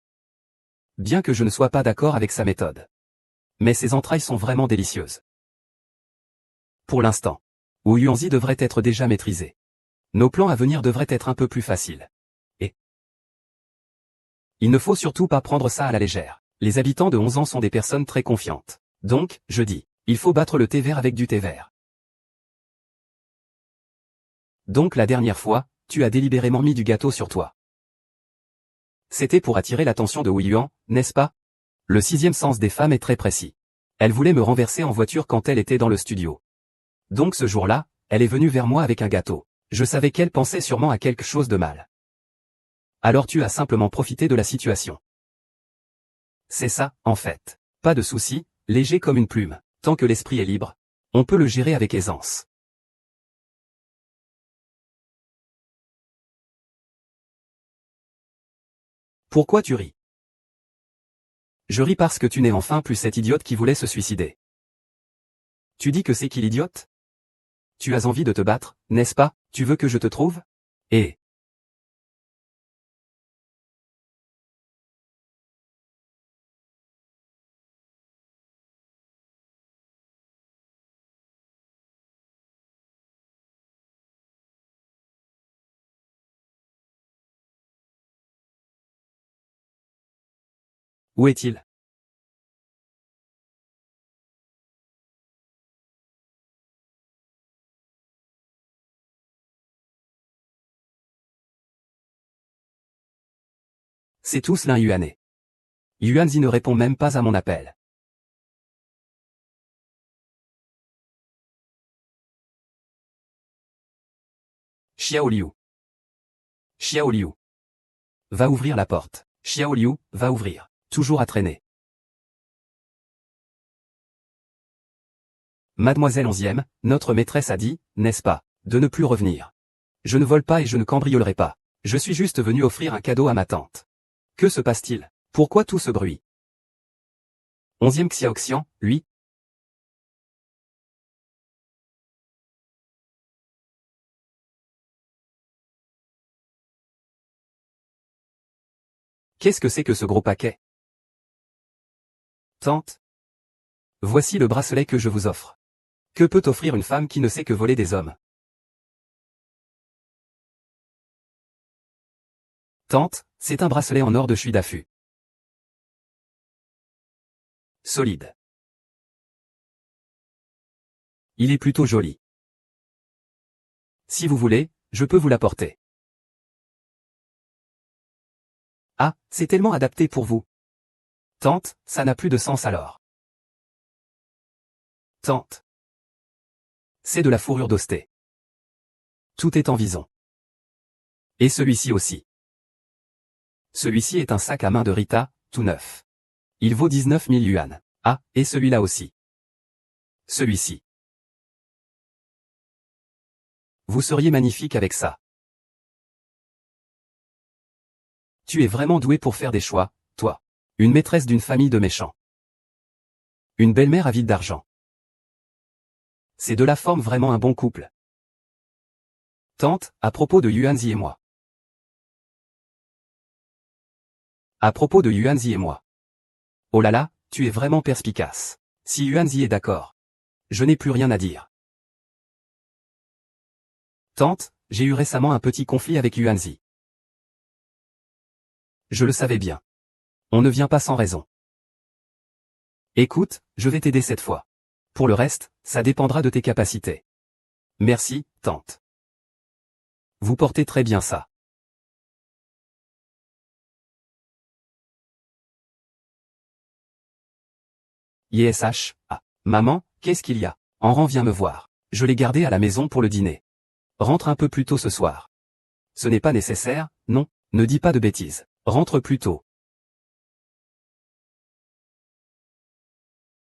Bien que je ne sois pas d'accord avec sa méthode. Mais ses entrailles sont vraiment délicieuses. Pour l'instant, Wu Yuanzi devrait être déjà maîtrisé. Nos plans à venir devraient être un peu plus faciles. Et il ne faut surtout pas prendre ça à la légère. Les habitants de 11 ans sont des personnes très confiantes. Donc, je dis, il faut battre le thé vert avec du thé vert. Donc la dernière fois, tu as délibérément mis du gâteau sur toi. C'était pour attirer l'attention de Wu Yuan, n'est-ce pas? Le sixième sens des femmes est très précis. Elle voulait me renverser en voiture quand elle était dans le studio. Donc ce jour-là, elle est venue vers moi avec un gâteau. Je savais qu'elle pensait sûrement à quelque chose de mal. Alors tu as simplement profité de la situation. C'est ça, en fait. Pas de souci, léger comme une plume. Tant que l'esprit est libre, on peut le gérer avec aisance. Pourquoi tu ris? Je ris parce que tu n'es enfin plus cette idiote qui voulait se suicider. Tu dis que c'est qui l'idiote? Tu as envie de te battre, n'est-ce pas? Tu veux que je te trouve? Eh. Où est-il? C'est tous l'un Yuanais. Yuanzi ne répond même pas à mon appel. Xiaoliu. Xiaoliu. Va ouvrir la porte. Xiaoliu, va ouvrir. Toujours à traîner. Mademoiselle onzième, notre maîtresse a dit, n'est-ce pas, de ne plus revenir. Je ne vole pas et je ne cambriolerai pas. Je suis juste venu offrir un cadeau à ma tante. Que se passe-t-il? Pourquoi tout ce bruit? Onzième Xiaoxian, lui. Qu'est-ce que c'est que ce gros paquet? Tante. Voici le bracelet que je vous offre. Que peut offrir une femme qui ne sait que voler des hommes? Tante, c'est un bracelet en or de Chui d'affût. Solide. Il est plutôt joli. Si vous voulez, je peux vous l'apporter. Ah, c'est tellement adapté pour vous. Tante, ça n'a plus de sens alors. Tante. C'est de la fourrure d'Osté. Tout est en vison. Et celui-ci aussi. Celui-ci est un sac à main de Rita, tout neuf. Il vaut 19 000 yuan. Ah, et celui-là aussi. Celui-ci. Vous seriez magnifique avec ça. Tu es vraiment doué pour faire des choix, toi. Une maîtresse d'une famille de méchants. Une belle-mère avide d'argent. Ces deux-là forment vraiment un bon couple. Tante, à propos de Yuanzi et moi. À propos de Yuanzi et moi. Oh là là, tu es vraiment perspicace. Si Yuanzi est d'accord. Je n'ai plus rien à dire. Tante, j'ai eu récemment un petit conflit avec Yuanzi. Je le savais bien. On ne vient pas sans raison. Écoute, je vais t'aider cette fois. Pour le reste, ça dépendra de tes capacités. Merci, tante. Vous portez très bien ça. ISH, ah, maman, qu'est-ce qu'il y a? Enran vient me voir. Je l'ai gardé à la maison pour le dîner. Rentre un peu plus tôt ce soir. Ce n'est pas nécessaire, non, ne dis pas de bêtises. Rentre plus tôt.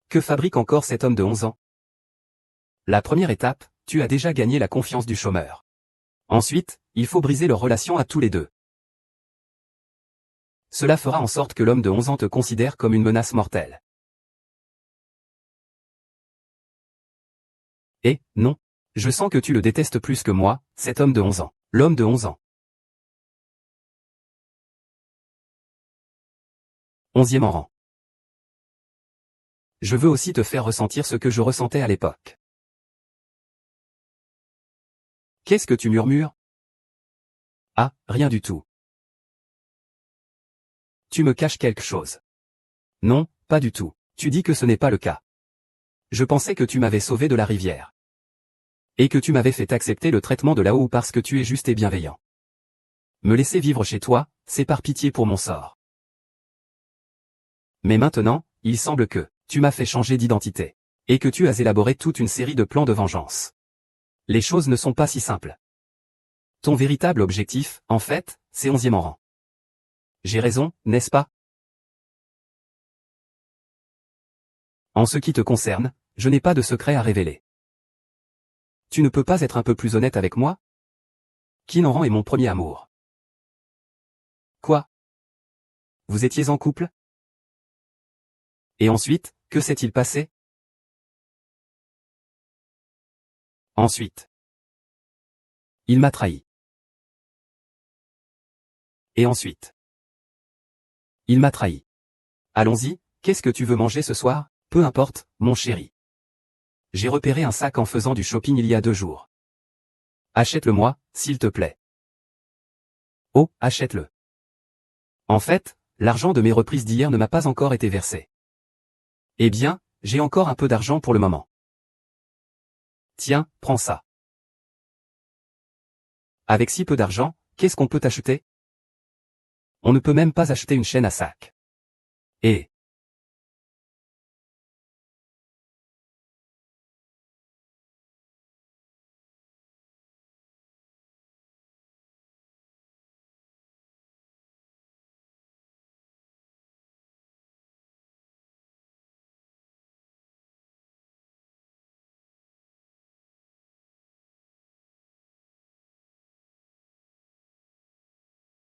Que fabrique encore cet homme de 11 ans? La première étape, tu as déjà gagné la confiance du chômeur. Ensuite, il faut briser leur relation à tous les deux. Cela fera en sorte que l'homme de 11 ans te considère comme une menace mortelle. Et, non. Je sens que tu le détestes plus que moi, cet homme de 11 ans. L'homme de 11 ans. 11e en rang. Je veux aussi te faire ressentir ce que je ressentais à l'époque. Qu'est-ce que tu murmures? Ah, rien du tout. Tu me caches quelque chose. Non, pas du tout. Tu dis que ce n'est pas le cas. Je pensais que tu m'avais sauvé de la rivière. Et que tu m'avais fait accepter le traitement de là-haut parce que tu es juste et bienveillant. Me laisser vivre chez toi, c'est par pitié pour mon sort. Mais maintenant, il semble que tu m'as fait changer d'identité. Et que tu as élaboré toute une série de plans de vengeance. Les choses ne sont pas si simples. Ton véritable objectif, en fait, c'est 11e rang. J'ai raison, n'est-ce pas? En ce qui te concerne, je n'ai pas de secret à révéler. Tu ne peux pas être un peu plus honnête avec moi? Qin Ran est mon premier amour. Quoi? Vous étiez en couple? Et ensuite, que s'est-il passé? Ensuite. Il m'a trahi. Et ensuite. Il m'a trahi. Allons-y, qu'est-ce que tu veux manger ce soir? Peu importe, mon chéri. J'ai repéré un sac en faisant du shopping il y a 2 jours. Achète-le-moi, s'il te plaît. Oh, achète-le. En fait, l'argent de mes reprises d'hier ne m'a pas encore été versé. Eh bien, j'ai encore un peu d'argent pour le moment. Tiens, prends ça. Avec si peu d'argent, qu'est-ce qu'on peut acheter? On ne peut même pas acheter une chaîne à sac. Et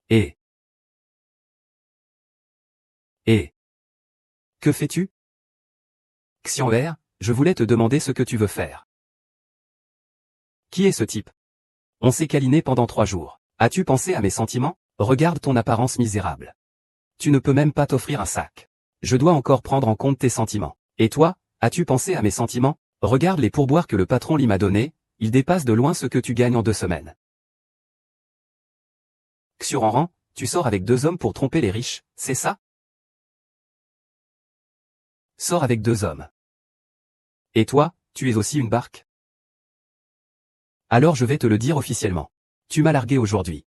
et et que fais-tu? Xian'er, je voulais te demander ce que tu veux faire. Qui est ce type? On s'est câliné pendant 3 jours. As-tu pensé à mes sentiments? Regarde ton apparence misérable. Tu ne peux même pas t'offrir un sac. Je dois encore prendre en compte tes sentiments. Et toi, as-tu pensé à mes sentiments? Regarde les pourboires que le patron Li m'a donnés, ils dépassent de loin ce que tu gagnes en 2 semaines. Xuranran, tu sors avec 2 hommes pour tromper les riches, c'est ça? Sors avec 2 hommes. Et toi, tu es aussi une barque? Alors je vais te le dire officiellement. Tu m'as largué aujourd'hui.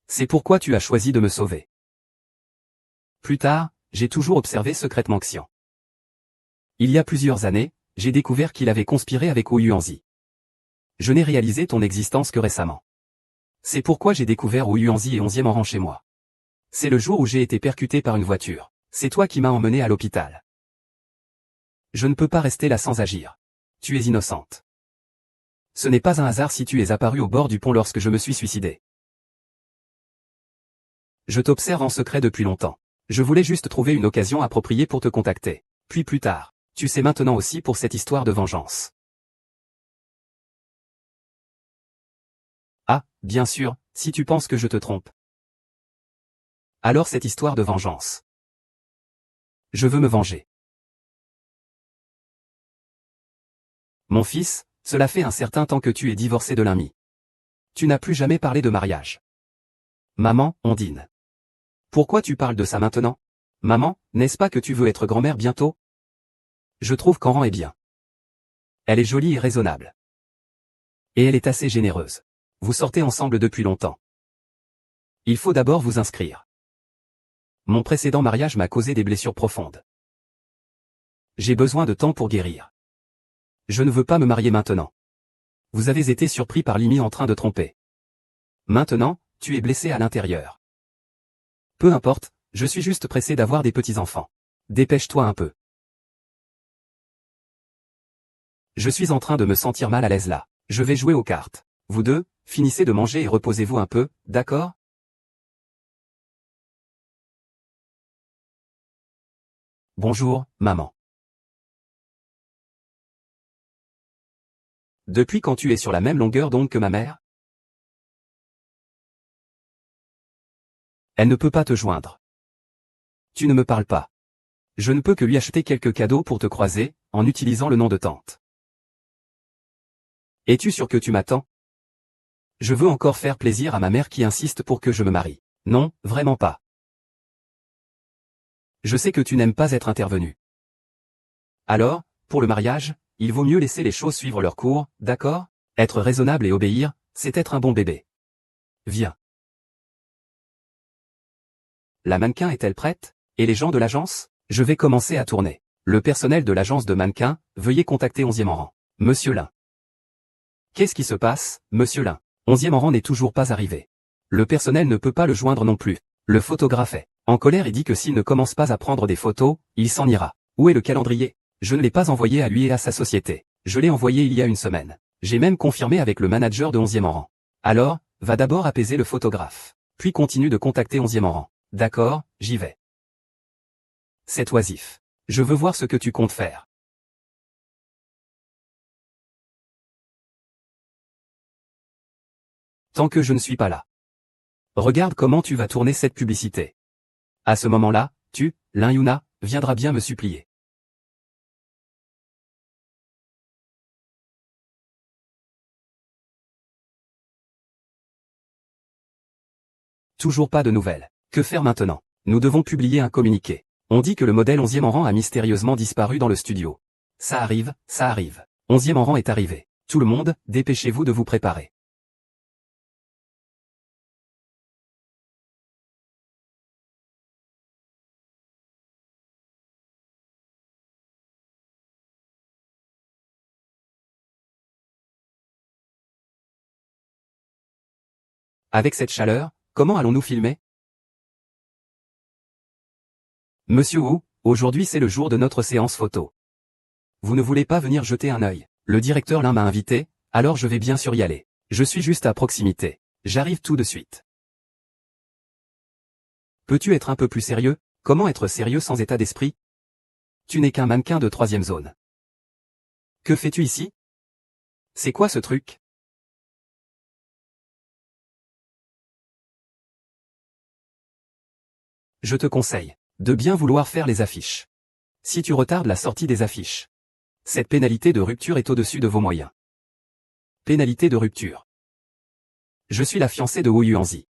C'est pourquoi tu as choisi de me sauver. Plus tard, j'ai toujours observé secrètement Xian. Il y a plusieurs années, j'ai découvert qu'il avait conspiré avec Wu Yuanzi. Je n'ai réalisé ton existence que récemment. C'est pourquoi j'ai découvert Wu Yuanzi et 11e rang chez moi. C'est le jour où j'ai été percuté par une voiture. C'est toi qui m'as emmené à l'hôpital. Je ne peux pas rester là sans agir. Tu es innocente. Ce n'est pas un hasard si tu es apparu au bord du pont lorsque je me suis suicidé. Je t'observe en secret depuis longtemps. Je voulais juste trouver une occasion appropriée pour te contacter. Puis plus tard, tu sais maintenant aussi pour cette histoire de vengeance. Ah, bien sûr, si tu penses que je te trompe. Alors cette histoire de vengeance. Je veux me venger. Mon fils, cela fait un certain temps que tu es divorcé de l'ami. Tu n'as plus jamais parlé de mariage. Maman, Ondine. Pourquoi tu parles de ça maintenant? Maman, n'est-ce pas que tu veux être grand-mère bientôt? Je trouve qu'Enran est bien. Elle est jolie et raisonnable. Et elle est assez généreuse. Vous sortez ensemble depuis longtemps. Il faut d'abord vous inscrire. Mon précédent mariage m'a causé des blessures profondes. J'ai besoin de temps pour guérir. Je ne veux pas me marier maintenant. Vous avez été surpris par Limi en train de tromper. Maintenant, tu es blessé à l'intérieur. Peu importe, je suis juste pressé d'avoir des petits-enfants. Dépêche-toi un peu. Je suis en train de me sentir mal à l'aise là. Je vais jouer aux cartes. Vous deux, finissez de manger et reposez-vous un peu, d'accord? Bonjour, maman. Depuis quand tu es sur la même longueur d'onde que ma mère? Elle ne peut pas te joindre. Tu ne me parles pas. Je ne peux que lui acheter quelques cadeaux pour te croiser, en utilisant le nom de tante. Es-tu sûr que tu m'attends? Je veux encore faire plaisir à ma mère qui insiste pour que je me marie. Non, vraiment pas. Je sais que tu n'aimes pas être intervenu. Alors, pour le mariage, Il vaut mieux laisser les choses suivre leur cours, d'accord? Être raisonnable et obéir, c'est être un bon bébé. Viens. La mannequin est-elle prête? Et les gens de l'agence? Je vais commencer à tourner. Le personnel de l'agence de mannequins, veuillez contacter 11e rang. Monsieur Lin. Qu'est-ce qui se passe, monsieur Lin? 11e rang n'est toujours pas arrivé. Le personnel ne peut pas le joindre non plus. Le photographe est en colère et dit que s'il ne commence pas à prendre des photos, il s'en ira. Où est le calendrier? Je ne l'ai pas envoyé à lui et à sa société. Je l'ai envoyé il y a une semaine. J'ai même confirmé avec le manager de 11e rang. Alors, va d'abord apaiser le photographe. Puis continue de contacter 11e rang. D'accord, j'y vais. C'est oisif. Je veux voir ce que tu comptes faire. Tant que je ne suis pas là. Regarde comment tu vas tourner cette publicité. À ce moment-là, Lin Yuna, viendras bien me supplier. Toujours pas de nouvelles. Que faire maintenant? Nous devons publier un communiqué. On dit que le modèle 11e rang a mystérieusement disparu dans le studio. Ça arrive, ça arrive. 11e rang est arrivé. Tout le monde, dépêchez-vous de vous préparer. Avec cette chaleur, comment allons-nous filmer? Monsieur Wu, aujourd'hui c'est le jour de notre séance photo. Vous ne voulez pas venir jeter un œil? Le directeur Lin m'a invité, alors je vais bien sûr y aller. Je suis juste à proximité. J'arrive tout de suite. Peux-tu être un peu plus sérieux? Comment être sérieux sans état d'esprit? Tu n'es qu'un mannequin de 3e zone. Que fais-tu ici? C'est quoi ce truc? Je te conseille de bien vouloir faire les affiches. Si tu retardes la sortie des affiches, cette pénalité de rupture est au-dessus de vos moyens. Pénalité de rupture. Je suis la fiancée de Wu Yuanzi.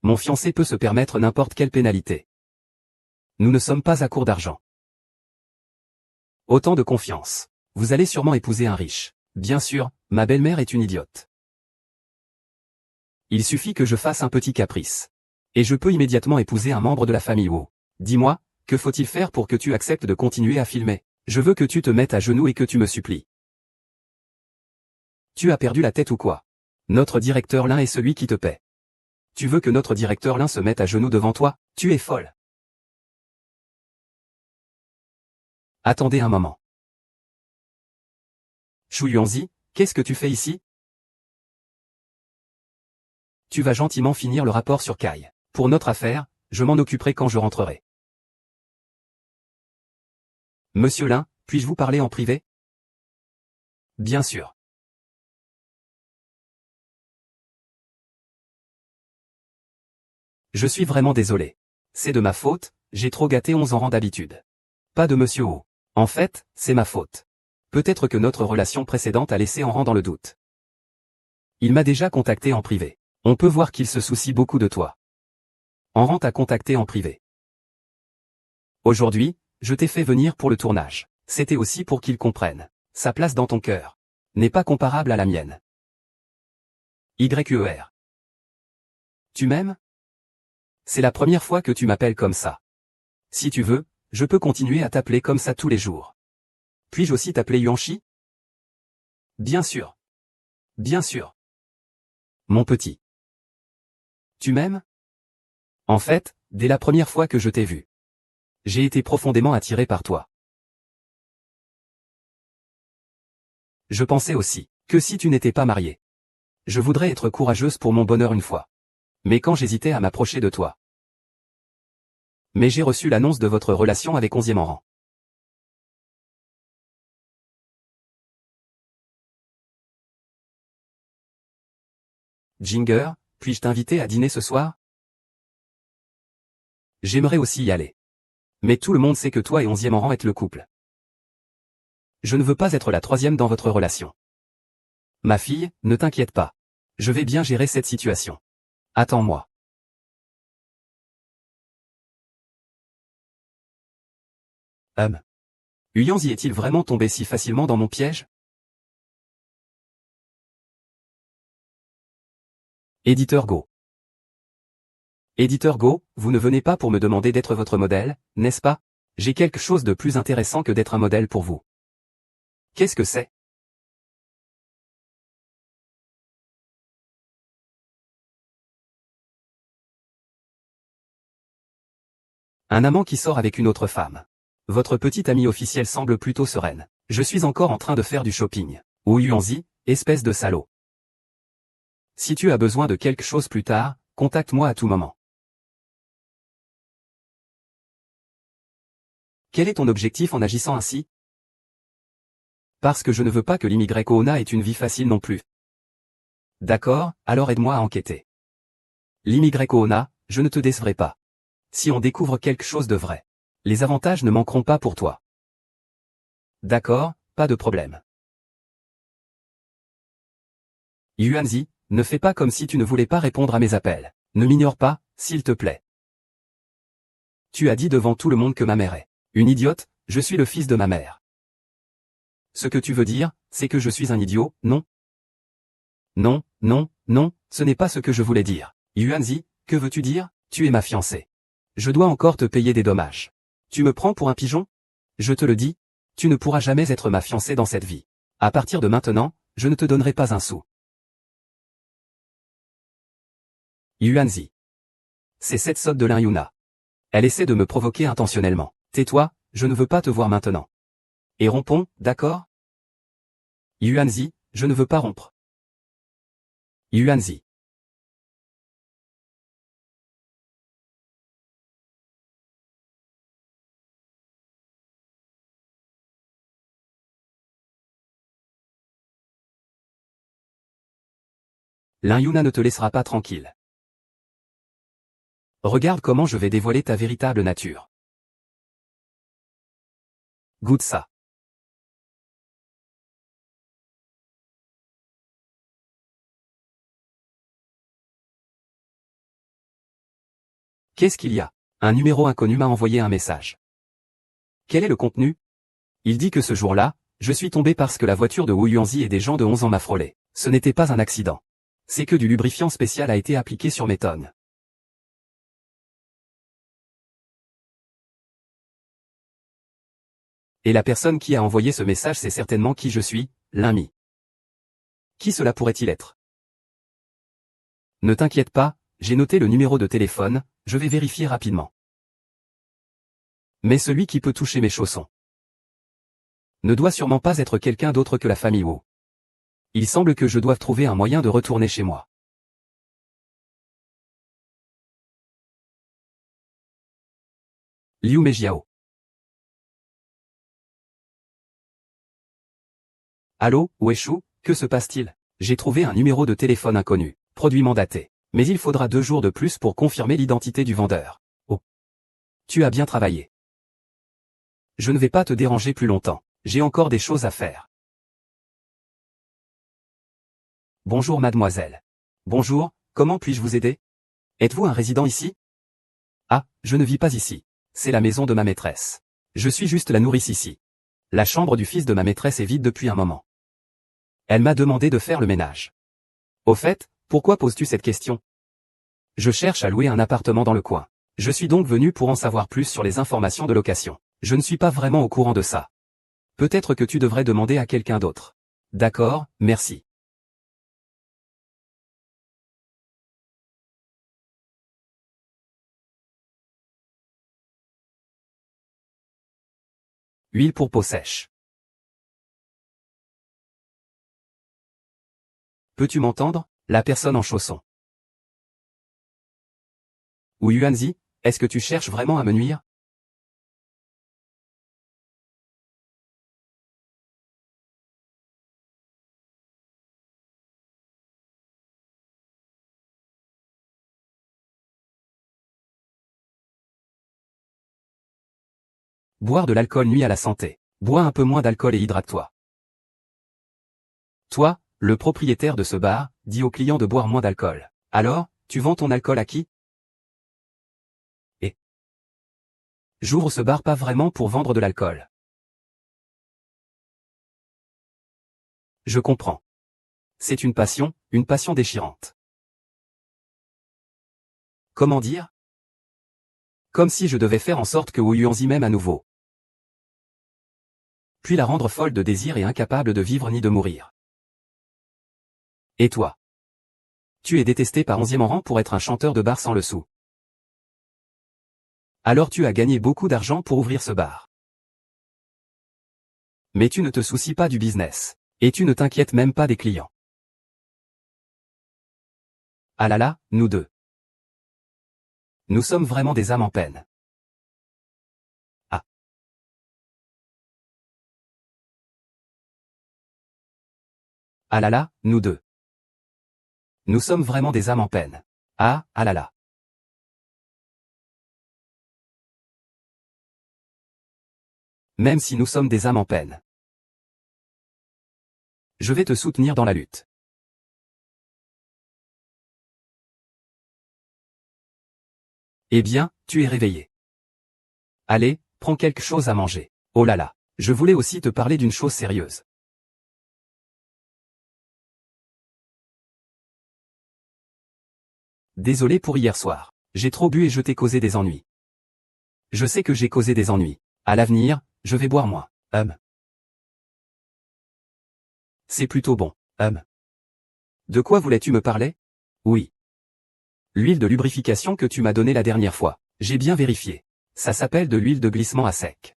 Mon fiancé peut se permettre n'importe quelle pénalité. Nous ne sommes pas à court d'argent. Autant de confiance. Vous allez sûrement épouser un riche. Bien sûr, ma belle-mère est une idiote. Il suffit que je fasse un petit caprice. Et je peux immédiatement épouser un membre de la famille Wu. Dis-moi, que faut-il faire pour que tu acceptes de continuer à filmer? Je veux que tu te mettes à genoux et que tu me supplies. Tu as perdu la tête ou quoi? Notre directeur Lin est celui qui te paie. Tu veux que notre directeur Lin se mette à genoux devant toi? Tu es folle. Attendez un moment. Shu Yuanzi, qu'est-ce que tu fais ici? Tu vas gentiment finir le rapport sur Kai. Pour notre affaire, je m'en occuperai quand je rentrerai. Monsieur Lin, puis-je vous parler en privé? Bien sûr. Je suis vraiment désolé. C'est de ma faute, j'ai trop gâté 11 rang d'habitude. Pas de monsieur Wu. En fait, c'est ma faute. Peut-être que notre relation précédente a laissé Enran dans le doute. Il m'a déjà contacté en privé. On peut voir qu'il se soucie beaucoup de toi. Enran t'a contacté en privé. Aujourd'hui, je t'ai fait venir pour le tournage. C'était aussi pour qu'il comprenne. Sa place dans ton cœur n'est pas comparable à la mienne. YER. Tu m'aimes? C'est la première fois que tu m'appelles comme ça. Si tu veux, je peux continuer à t'appeler comme ça tous les jours. Puis-je aussi t'appeler Yuanchi? Bien sûr. Bien sûr. Mon petit. Tu m'aimes? En fait, dès la première fois que je t'ai vu, j'ai été profondément attiré par toi. Je pensais aussi que si tu n'étais pas marié, je voudrais être courageuse pour mon bonheur une fois. Mais quand j'hésitais à m'approcher de toi. Mais j'ai reçu l'annonce de votre relation avec 11e rang. Jinger, puis-je t'inviter à dîner ce soir? J'aimerais aussi y aller. Mais tout le monde sait que toi et 11e rang êtes le couple. Je ne veux pas être la 3e dans votre relation. Ma fille, ne t'inquiète pas. Je vais bien gérer cette situation. Attends-moi. Huyanzi est-il vraiment tombé si facilement dans mon piège? Éditeur Go. Éditeur Go, vous ne venez pas pour me demander d'être votre modèle, n'est-ce pas? J'ai quelque chose de plus intéressant que d'être un modèle pour vous. Qu'est-ce que c'est? Un amant qui sort avec une autre femme. Votre petite amie officielle semble plutôt sereine. Je suis encore en train de faire du shopping. Ou Yuanzi, espèce de salaud. Si tu as besoin de quelque chose plus tard, contacte-moi à tout moment. Quel est ton objectif en agissant ainsi? Parce que je ne veux pas que l'immigré Koona ait une vie facile non plus. D'accord, alors aide-moi à enquêter. L'immigré Koona, je ne te décevrai pas. Si on découvre quelque chose de vrai, les avantages ne manqueront pas pour toi. D'accord, pas de problème. Yuanzi, ne fais pas comme si tu ne voulais pas répondre à mes appels. Ne m'ignore pas, s'il te plaît. Tu as dit devant tout le monde que ma mère est une idiote, je suis le fils de ma mère. Ce que tu veux dire, c'est que je suis un idiot, non? Non, non, non, ce n'est pas ce que je voulais dire. Yuanzi, que veux-tu dire? Tu es ma fiancée. Je dois encore te payer des dommages. Tu me prends pour un pigeon? Je te le dis, tu ne pourras jamais être ma fiancée dans cette vie. À partir de maintenant, je ne te donnerai pas un sou. Yuanzi. C'est cette sotte de l'Inyuna. Elle essaie de me provoquer intentionnellement. Tais-toi, je ne veux pas te voir maintenant. Et rompons, d'accord? Yuanzi, je ne veux pas rompre. Yuanzi. L'Inyuna ne te laissera pas tranquille. Regarde comment je vais dévoiler ta véritable nature. Goûte ça. Qu'est-ce qu'il y a? Un numéro inconnu m'a envoyé un message. Quel est le contenu? Il dit que ce jour-là, je suis tombé parce que la voiture de Wu Yuanzi et des gens de 11 ans m'a frôlé. Ce n'était pas un accident. C'est que du lubrifiant spécial a été appliqué sur mes tonnes. Et la personne qui a envoyé ce message sait certainement qui je suis, l'ami. Qui cela pourrait-il être? Ne t'inquiète pas, j'ai noté le numéro de téléphone, je vais vérifier rapidement. Mais celui qui peut toucher mes chaussons ne doit sûrement pas être quelqu'un d'autre que la famille Wu. Il semble que je doive trouver un moyen de retourner chez moi. Liu Mejiao. Allô, Weishu, que se passe-t-il? J'ai trouvé un numéro de téléphone inconnu, produit mandaté. Mais il faudra 2 jours de plus pour confirmer l'identité du vendeur. Oh. Tu as bien travaillé. Je ne vais pas te déranger plus longtemps. J'ai encore des choses à faire. Bonjour mademoiselle. Bonjour, comment puis-je vous aider? Êtes-vous un résident ici? Ah, je ne vis pas ici. C'est la maison de ma maîtresse. Je suis juste la nourrice ici. La chambre du fils de ma maîtresse est vide depuis un moment. Elle m'a demandé de faire le ménage. Au fait, pourquoi poses-tu cette question? Je cherche à louer un appartement dans le coin. Je suis donc venu pour en savoir plus sur les informations de location. Je ne suis pas vraiment au courant de ça. Peut-être que tu devrais demander à quelqu'un d'autre. D'accord, merci. Huile pour peau sèche. Peux-tu m'entendre? La personne en chaussons. Ou Yuanzi, est-ce que tu cherches vraiment à me nuire? Boire de l'alcool nuit à la santé. Bois un peu moins d'alcool et hydrate-toi. Toi, le propriétaire de ce bar, dis aux clients de boire moins d'alcool. Alors, tu vends ton alcool à qui? Et j'ouvre ce bar pas vraiment pour vendre de l'alcool. Je comprends. C'est une passion déchirante. Comment dire? Comme si je devais faire en sorte que Wu Yuanzi m'aime à nouveau. Puis la rendre folle de désir et incapable de vivre ni de mourir. Et toi? Tu es détesté par 11e rang pour être un chanteur de bar sans le sou. Alors tu as gagné beaucoup d'argent pour ouvrir ce bar. Mais tu ne te soucies pas du business. Et tu ne t'inquiètes même pas des clients. Ah là là, nous deux. Nous sommes vraiment des âmes en peine. Ah. Ah là là, nous deux. Nous sommes vraiment des âmes en peine. Ah là là. Même si nous sommes des âmes en peine. Je vais te soutenir dans la lutte. Eh bien, tu es réveillé. Allez, prends quelque chose à manger. Oh là là. Je voulais aussi te parler d'une chose sérieuse. Désolé pour hier soir. J'ai trop bu et je t'ai causé des ennuis. Je sais que j'ai causé des ennuis. À l'avenir, je vais boire moins. C'est plutôt bon. De quoi voulais-tu me parler? Oui. L'huile de lubrification que tu m'as donnée la dernière fois. J'ai bien vérifié. Ça s'appelle de l'huile de glissement à sec.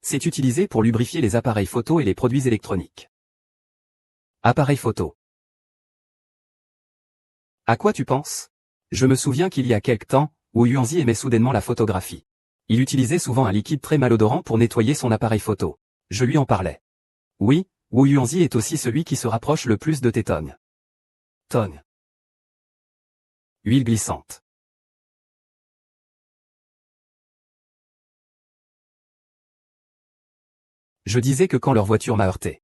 C'est utilisé pour lubrifier les appareils photo et les produits électroniques. Appareil photo. À quoi tu penses? Je me souviens qu'il y a quelque temps, Wu Yuanzi aimait soudainement la photographie. Il utilisait souvent un liquide très malodorant pour nettoyer son appareil photo. Je lui en parlais. Oui, Wu Yuanzi est aussi celui qui se rapproche le plus de tes tongs. Tongs. Huile glissante. Je disais que quand leur voiture m'a heurté.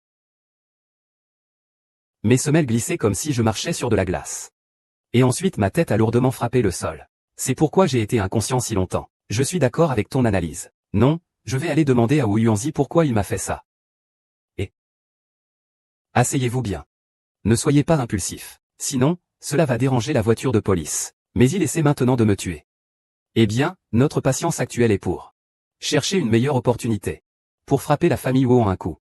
Mes semelles glissaient comme si je marchais sur de la glace. Et ensuite ma tête a lourdement frappé le sol. C'est pourquoi j'ai été inconscient si longtemps. Je suis d'accord avec ton analyse. Non, je vais aller demander à Wu Yuanzi pourquoi il m'a fait ça. Et asseyez-vous bien. Ne soyez pas impulsif. Sinon, cela va déranger la voiture de police. Mais il essaie maintenant de me tuer. Eh bien, notre patience actuelle est pour chercher une meilleure opportunité. Pour frapper la famille Wu en un coup.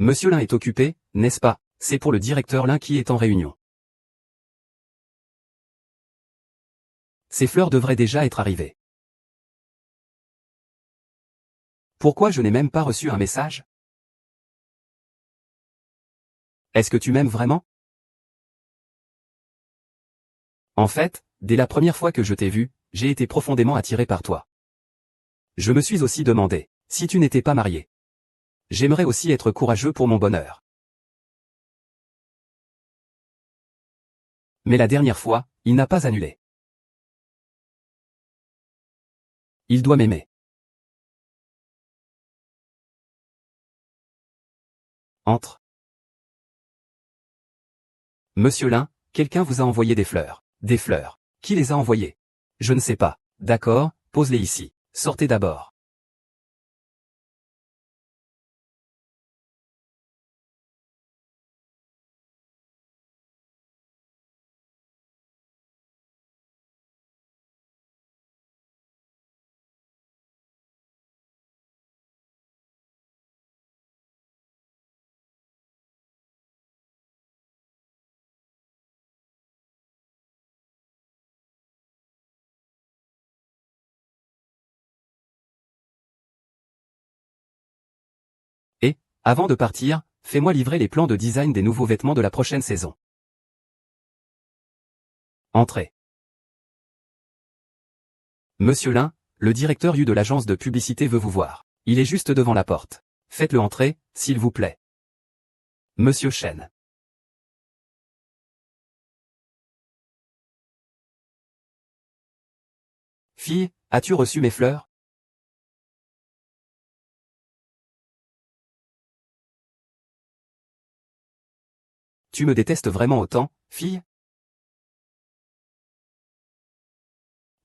Monsieur Lin est occupé, n'est-ce pas? C'est pour le directeur Lin qui est en réunion. Ces fleurs devraient déjà être arrivées. Pourquoi je n'ai même pas reçu un message? Est-ce que tu m'aimes vraiment? En fait, dès la première fois que je t'ai vu, j'ai été profondément attiré par toi. Je me suis aussi demandé, si tu n'étais pas marié. J'aimerais aussi être courageux pour mon bonheur. Mais la dernière fois, il n'a pas annulé. Il doit m'aimer. Entre. Monsieur Lin, quelqu'un vous a envoyé des fleurs. Des fleurs. Qui les a envoyées? Je ne sais pas. D'accord, pose-les ici. Sortez d'abord. Et, avant de partir, fais-moi livrer les plans de design des nouveaux vêtements de la prochaine saison. Entrez. Monsieur Lin, le directeur de l'agence de publicité veut vous voir. Il est juste devant la porte. Faites-le entrer, s'il vous plaît. Monsieur Chen. Fille, as-tu reçu mes fleurs? Tu me détestes vraiment autant, fille?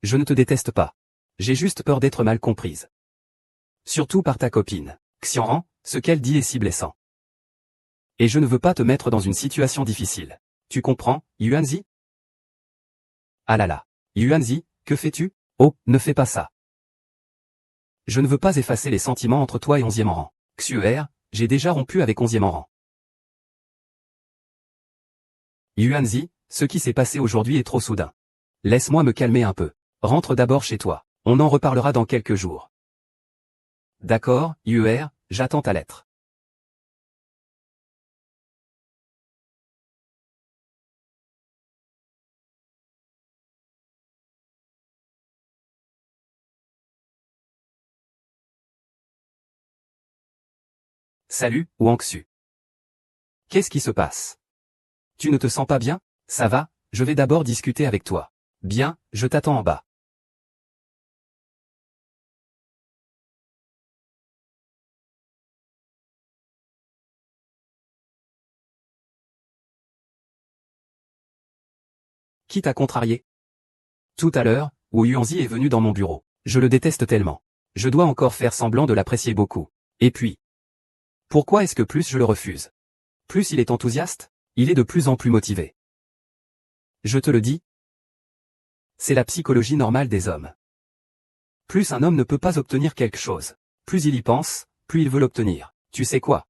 Je ne te déteste pas. J'ai juste peur d'être mal comprise. Surtout par ta copine, Xianran, ce qu'elle dit est si blessant. Et je ne veux pas te mettre dans une situation difficile. Tu comprends, Yuanzi? Ah là là. Yuanzi, que fais-tu? Oh, ne fais pas ça. Je ne veux pas effacer les sentiments entre toi et 11e rang. Xuer, j'ai déjà rompu avec 11e rang. Yuanzi, ce qui s'est passé aujourd'hui est trop soudain. Laisse-moi me calmer un peu. Rentre d'abord chez toi. On en reparlera dans quelques jours. D'accord, Yuer, j'attends ta lettre. Salut, Wang Su. Qu'est-ce qui se passe? Tu ne te sens pas bien? Ça va, je vais d'abord discuter avec toi. Bien, je t'attends en bas. Qui t'a contrarié? Tout à l'heure, Wu Yuanzi est venu dans mon bureau. Je le déteste tellement. Je dois encore faire semblant de l'apprécier beaucoup. Et puis, pourquoi est-ce que plus je le refuse? Plus il est enthousiaste, il est de plus en plus motivé. Je te le dis, c'est la psychologie normale des hommes. Plus un homme ne peut pas obtenir quelque chose, plus il y pense, plus il veut l'obtenir. Tu sais quoi?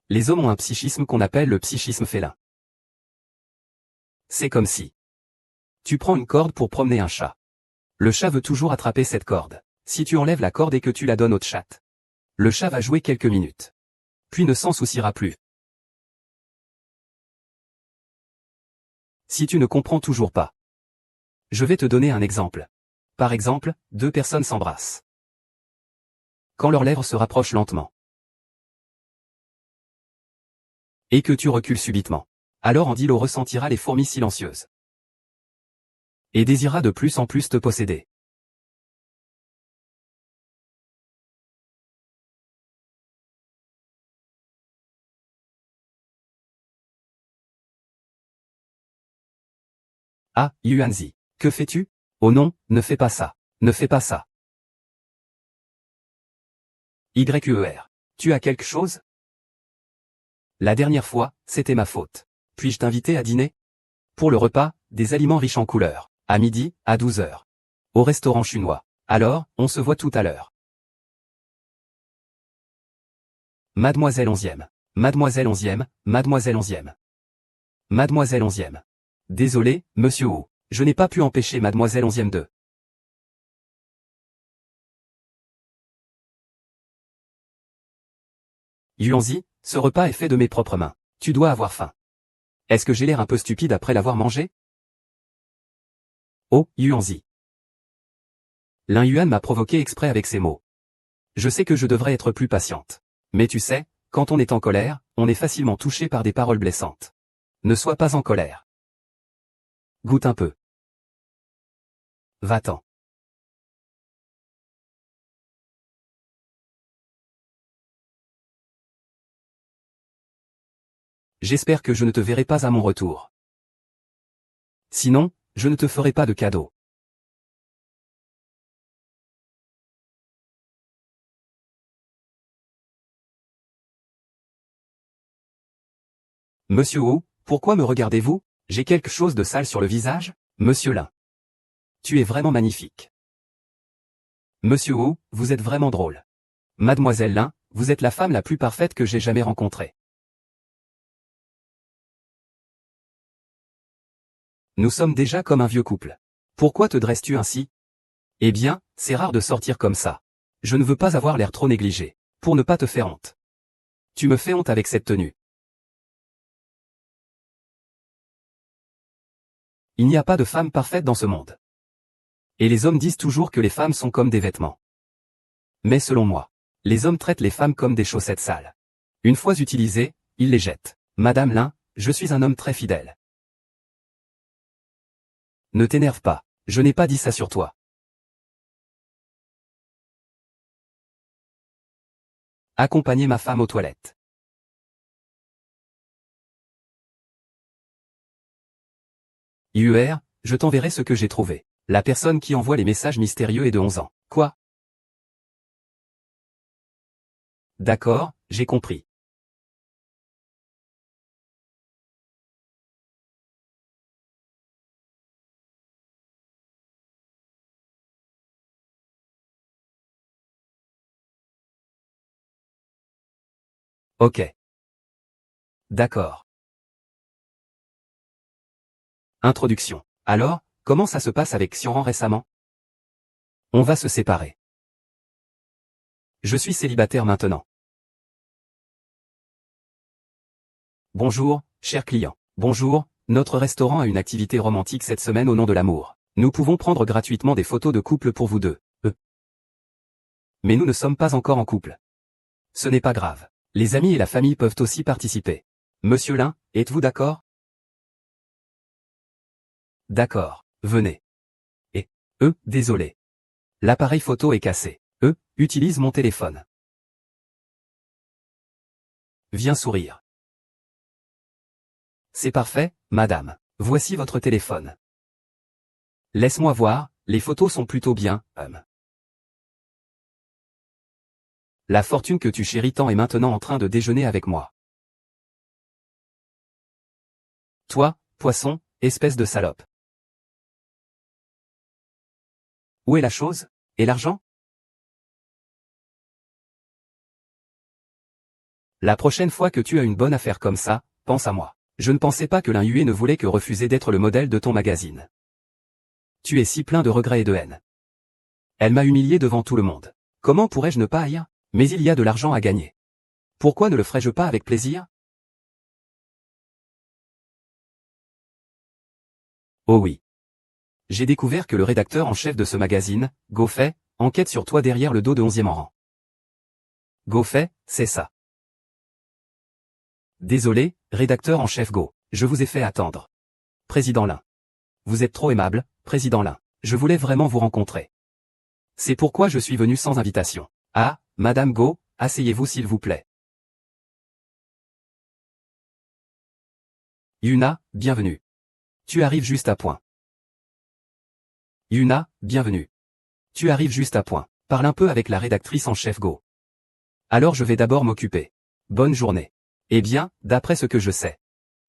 Les hommes ont un psychisme qu'on appelle le psychisme félin. C'est comme si tu prends une corde pour promener un chat. Le chat veut toujours attraper cette corde. Si tu enlèves la corde et que tu la donnes au chat, le chat va jouer quelques minutes. Puis ne s'en souciera plus. Si tu ne comprends toujours pas, je vais te donner un exemple. Par exemple, deux personnes s'embrassent. Quand leurs lèvres se rapprochent lentement, et que tu recules subitement, alors Andilo ressentira les fourmis silencieuses. Et désirera de plus en plus te posséder. Ah, Yuanzi, que fais-tu? Oh non, ne fais pas ça. Ne fais pas ça. YER. Tu as quelque chose? La dernière fois, c'était ma faute. Puis-je t'inviter à dîner? Pour le repas, des aliments riches en couleurs. À midi, à 12 heures. Au restaurant chinois. Alors, on se voit tout à l'heure. Mademoiselle 11e. Mademoiselle 11e, Mademoiselle 11e. Mademoiselle 11e. Désolé, monsieur Wu. Je n'ai pas pu empêcher Mademoiselle 11e de. Yuanzi, ce repas est fait de mes propres mains. Tu dois avoir faim. Est-ce que j'ai l'air un peu stupide après l'avoir mangé? Oh, Yuanzi. Lin Yuan m'a provoqué exprès avec ces mots. Je sais que je devrais être plus patiente. Mais tu sais, quand on est en colère, on est facilement touché par des paroles blessantes. Ne sois pas en colère. Goûte un peu. Va-t'en. J'espère que je ne te verrai pas à mon retour. Sinon, je ne te ferai pas de cadeau. Monsieur Wu, pourquoi me regardez-vous? J'ai quelque chose de sale sur le visage? Monsieur Lin. Tu es vraiment magnifique. Monsieur Wu, vous êtes vraiment drôle. Mademoiselle Lin, vous êtes la femme la plus parfaite que j'ai jamais rencontrée. Nous sommes déjà comme un vieux couple. Pourquoi te dresses-tu ainsi? Eh bien, c'est rare de sortir comme ça. Je ne veux pas avoir l'air trop négligé. Pour ne pas te faire honte. Tu me fais honte avec cette tenue. Il n'y a pas de femme parfaite dans ce monde. Et les hommes disent toujours que les femmes sont comme des vêtements. Mais selon moi, les hommes traitent les femmes comme des chaussettes sales. Une fois utilisées, ils les jettent. Madame Lin, je suis un homme très fidèle. Ne t'énerve pas, je n'ai pas dit ça sur toi. Accompagnez ma femme aux toilettes. UR, je t'enverrai ce que j'ai trouvé. La personne qui envoie les messages mystérieux est de 11 ans. Quoi? D'accord, j'ai compris. Ok. D'accord. Introduction. Alors, comment ça se passe avec Xianran récemment? On va se séparer. Je suis célibataire maintenant. Bonjour, cher client. Bonjour, notre restaurant a une activité romantique cette semaine au nom de l'amour. Nous pouvons prendre gratuitement des photos de couple pour vous deux. Mais nous ne sommes pas encore en couple. Ce n'est pas grave. Les amis et la famille peuvent aussi participer. Monsieur Lin, êtes-vous d'accord? D'accord, venez. Et, désolé. L'appareil photo est cassé. Utilise mon téléphone. Viens sourire. C'est parfait, madame. Voici votre téléphone. Laisse-moi voir, les photos sont plutôt bien, La fortune que tu chéris tant est maintenant en train de déjeuner avec moi. Toi, poisson, espèce de salope. Où est la chose? Et l'argent? La prochaine fois que tu as une bonne affaire comme ça, pense à moi. Je ne pensais pas que Lin Yue ne voulait que refuser d'être le modèle de ton magazine. Tu es si plein de regrets et de haine. Elle m'a humilié devant tout le monde. Comment pourrais-je ne pas haïr? Mais il y a de l'argent à gagner. Pourquoi ne le ferais-je pas avec plaisir? Oh oui. J'ai découvert que le rédacteur en chef de ce magazine, Go Fei, enquête sur toi derrière le dos de 11e rang. Go Fei, c'est ça. Désolé, rédacteur en chef Go, je vous ai fait attendre. Président Lin. Vous êtes trop aimable, Président Lin. Je voulais vraiment vous rencontrer. C'est pourquoi je suis venu sans invitation. Ah, Madame Go, asseyez-vous s'il vous plaît. Yuna, bienvenue. Tu arrives juste à point. Yuna, bienvenue. Tu arrives juste à point. Parle un peu avec la rédactrice en chef Go. Alors je vais d'abord m'occuper. Bonne journée. Eh bien, d'après ce que je sais.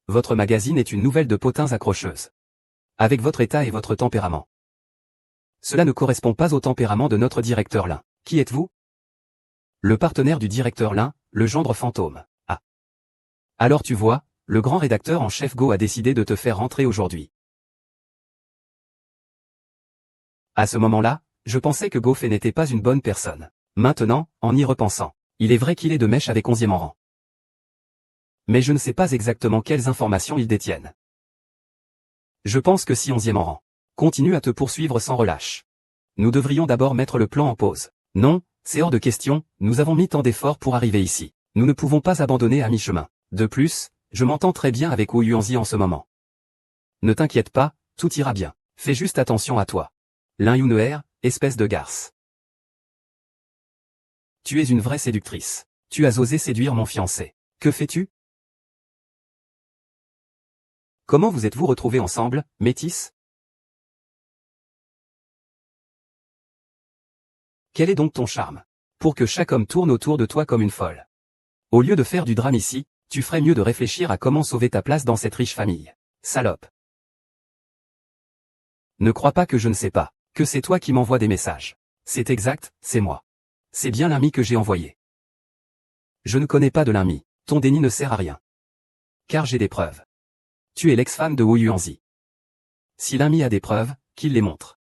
Votre magazine est une nouvelle de potins accrocheuse. Avec votre état et votre tempérament. Cela ne correspond pas au tempérament de notre directeur Lin. Qui êtes-vous? Le partenaire du directeur Lin, le gendre fantôme. Ah. Alors tu vois, le grand rédacteur en chef Go a décidé de te faire rentrer aujourd'hui. À ce moment-là, je pensais que Go Fei n'était pas une bonne personne. Maintenant, en y repensant, il est vrai qu'il est de mèche avec 11e rang. Mais je ne sais pas exactement quelles informations ils détiennent. Je pense que si 11e rang continue à te poursuivre sans relâche, nous devrions d'abord mettre le plan en pause. Non, c'est hors de question, nous avons mis tant d'efforts pour arriver ici. Nous ne pouvons pas abandonner à mi-chemin. De plus, je m'entends très bien avec Wu Yuanzi en ce moment. Ne t'inquiète pas, tout ira bien. Fais juste attention à toi. Lin Yuneer, espèce de garce. Tu es une vraie séductrice. Tu as osé séduire mon fiancé. Que fais-tu? Comment vous êtes-vous retrouvés ensemble, métis? Quel est donc ton charme? Pour que chaque homme tourne autour de toi comme une folle. Au lieu de faire du drame ici, tu ferais mieux de réfléchir à comment sauver ta place dans cette riche famille. Salope. Ne crois pas que je ne sais pas, que c'est toi qui m'envoies des messages. C'est exact, c'est moi. C'est bien l'ami que j'ai envoyé. Je ne connais pas de l'ami, ton déni ne sert à rien. Car j'ai des preuves. Tu es l'ex-femme de Wu Yuanzi. Si l'ami a des preuves, qu'il les montre.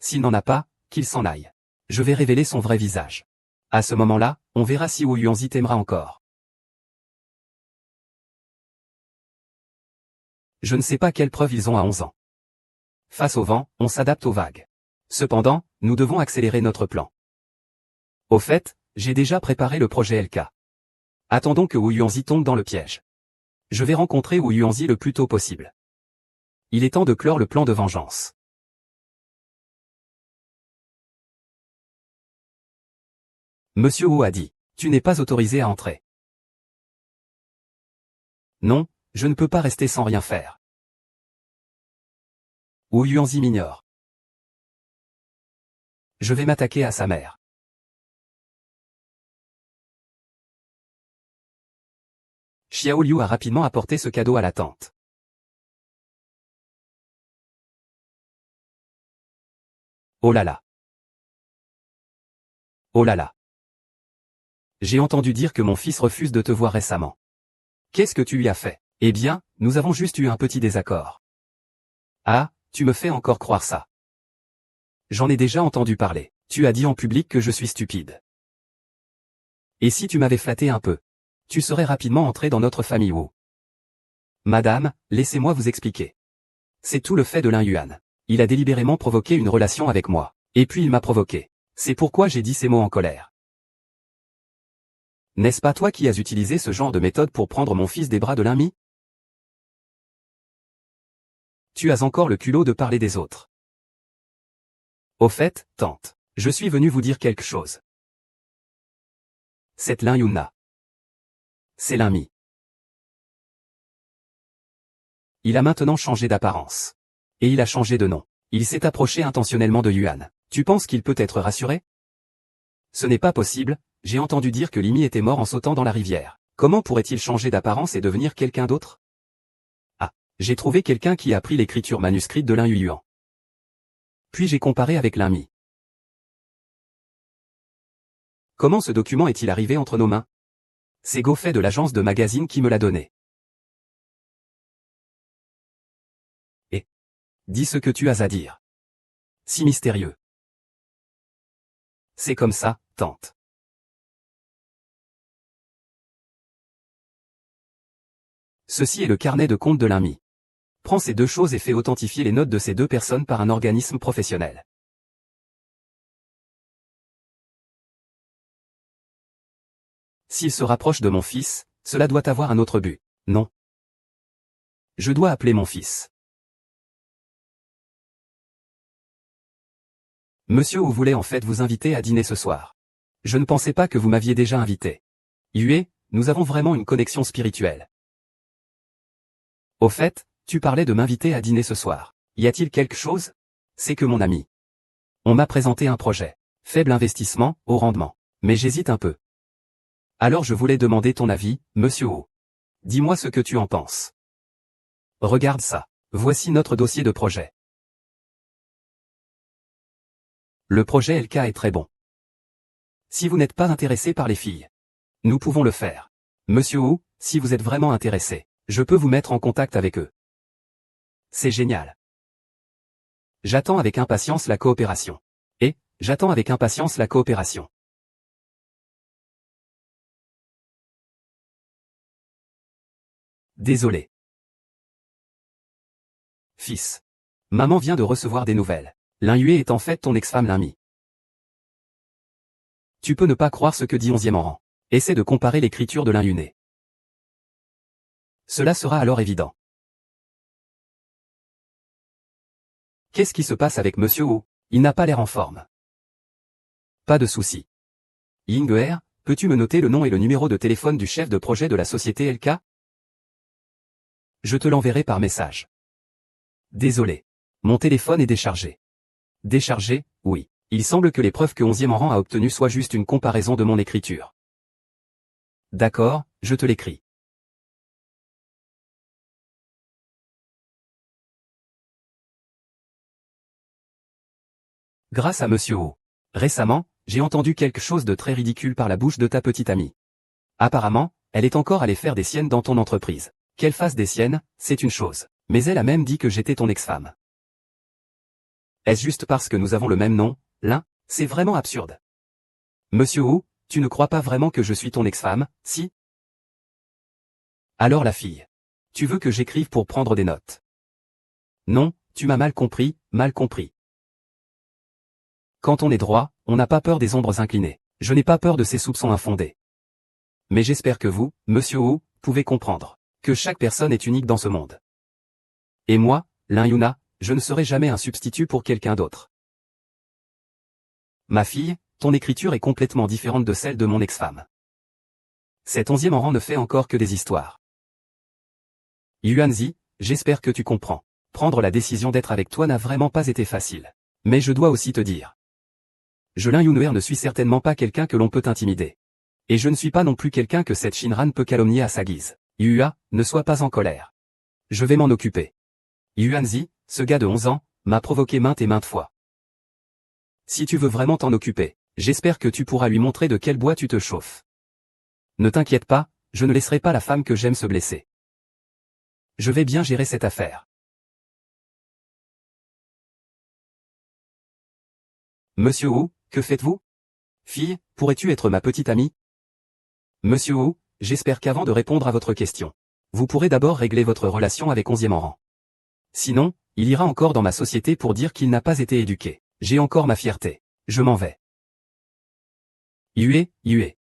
S'il n'en a pas, qu'il s'en aille. Je vais révéler son vrai visage. À ce moment-là, on verra si Wu Yuanzi t'aimera encore. Je ne sais pas quelles preuves ils ont à 11 ans. Face au vent, on s'adapte aux vagues. Cependant, nous devons accélérer notre plan. Au fait, j'ai déjà préparé le projet LK. Attendons que Wu Yuanzi tombe dans le piège. Je vais rencontrer Wu Yuanzi le plus tôt possible. Il est temps de clore le plan de vengeance. Monsieur Wu a dit, tu n'es pas autorisé à entrer. Non, je ne peux pas rester sans rien faire. Wu Yuanzi m'ignore. Je vais m'attaquer à sa mère. Xiao Liu a rapidement apporté ce cadeau à la tante. Oh là là. Oh là là. J'ai entendu dire que mon fils refuse de te voir récemment. Qu'est-ce que tu lui as fait? Eh bien, nous avons juste eu un petit désaccord. Ah, tu me fais encore croire ça. J'en ai déjà entendu parler. Tu as dit en public que je suis stupide. Et si tu m'avais flatté un peu? Tu serais rapidement entré dans notre famille Wu. Madame, laissez-moi vous expliquer. C'est tout le fait de Lin Yuan. Il a délibérément provoqué une relation avec moi. Et puis il m'a provoqué. C'est pourquoi j'ai dit ces mots en colère. N'est-ce pas toi qui as utilisé ce genre de méthode pour prendre mon fils des bras de Lin Mi? Tu as encore le culot de parler des autres. Au fait, tante, je suis venu vous dire quelque chose. Cette Lin Yuna. C'est Lin Mi. Il a maintenant changé d'apparence. Et il a changé de nom. Il s'est approché intentionnellement de Yuan. Tu penses qu'il peut être rassuré? Ce n'est pas possible, j'ai entendu dire que Limi était mort en sautant dans la rivière. Comment pourrait-il changer d'apparence et devenir quelqu'un d'autre? Ah, j'ai trouvé quelqu'un qui a appris l'écriture manuscrite de Lin Yuan. Puis j'ai comparé avec Lin Mi. Comment ce document est-il arrivé entre nos mains? C'est Gaufet de l'agence de magazine qui me l'a donné. Et dis ce que tu as à dire. Si mystérieux. C'est comme ça, tante. Ceci est le carnet de compte de Lin Mi. Prends ces deux choses et fais authentifier les notes de ces deux personnes par un organisme professionnel. S'il se rapproche de mon fils, cela doit avoir un autre but. Non. Je dois appeler mon fils. Monsieur Wu voulait en fait vous inviter à dîner ce soir. Je ne pensais pas que vous m'aviez déjà invité. Yue, nous avons vraiment une connexion spirituelle. Au fait, tu parlais de m'inviter à dîner ce soir. Y a-t-il quelque chose? C'est que mon ami. On m'a présenté un projet. Faible investissement, haut rendement. Mais j'hésite un peu. Alors je voulais demander ton avis, monsieur Wu. Dis-moi ce que tu en penses. Regarde ça. Voici notre dossier de projet. Le projet LK est très bon. Si vous n'êtes pas intéressé par les filles, nous pouvons le faire. Monsieur Wu, si vous êtes vraiment intéressé, je peux vous mettre en contact avec eux. C'est génial. J'attends avec impatience la coopération. Et, j'attends avec impatience la coopération. Désolé. Fils. Maman vient de recevoir des nouvelles. Lin Yue est en fait ton ex-femme Lin Mi. Tu peux ne pas croire ce que dit 11e rang. Essaie de comparer l'écriture de Lin Yune. Cela sera alors évident. Qu'est-ce qui se passe avec Monsieur Wu? Il n'a pas l'air en forme. Pas de souci. Ying'er, peux-tu me noter le nom et le numéro de téléphone du chef de projet de la société LK? Je te l'enverrai par message. Désolé. Mon téléphone est déchargé. Déchargé, oui. Il semble que les preuves que 11e rang a obtenues soient juste une comparaison de mon écriture. D'accord, je te l'écris. Grâce à Monsieur Wu. Récemment, j'ai entendu quelque chose de très ridicule par la bouche de ta petite amie. Apparemment, elle est encore allée faire des siennes dans ton entreprise. Qu'elle fasse des siennes, c'est une chose. Mais elle a même dit que j'étais ton ex-femme. Est-ce juste parce que nous avons le même nom, Lin? C'est vraiment absurde. Monsieur Wu, tu ne crois pas vraiment que je suis ton ex-femme, si? Alors la fille. Tu veux que j'écrive pour prendre des notes? Non, tu m'as mal compris, mal compris. Quand on est droit, on n'a pas peur des ombres inclinées. Je n'ai pas peur de ces soupçons infondés. Mais j'espère que vous, monsieur Wu, pouvez comprendre que chaque personne est unique dans ce monde. Et moi, Lin Yuna, je ne serai jamais un substitut pour quelqu'un d'autre. Ma fille, ton écriture est complètement différente de celle de mon ex-femme. Cet 11e rang ne fait encore que des histoires. Yuanzi, j'espère que tu comprends. Prendre la décision d'être avec toi n'a vraiment pas été facile. Mais je dois aussi te dire Lin Yun'er ne suis certainement pas quelqu'un que l'on peut intimider. Et je ne suis pas non plus quelqu'un que cette Shinran peut calomnier à sa guise. Yua, ne sois pas en colère. Je vais m'en occuper. Yuanzi, ce gars de 11 ans, m'a provoqué maintes et maintes fois. Si tu veux vraiment t'en occuper, j'espère que tu pourras lui montrer de quel bois tu te chauffes. Ne t'inquiète pas, je ne laisserai pas la femme que j'aime se blesser. Je vais bien gérer cette affaire. Monsieur Wu, que faites-vous? Fille, pourrais-tu être ma petite amie? Monsieur Wu, j'espère qu'avant de répondre à votre question, vous pourrez d'abord régler votre relation avec 11e rang. Sinon, il ira encore dans ma société pour dire qu'il n'a pas été éduqué. J'ai encore ma fierté. Je m'en vais. Yue.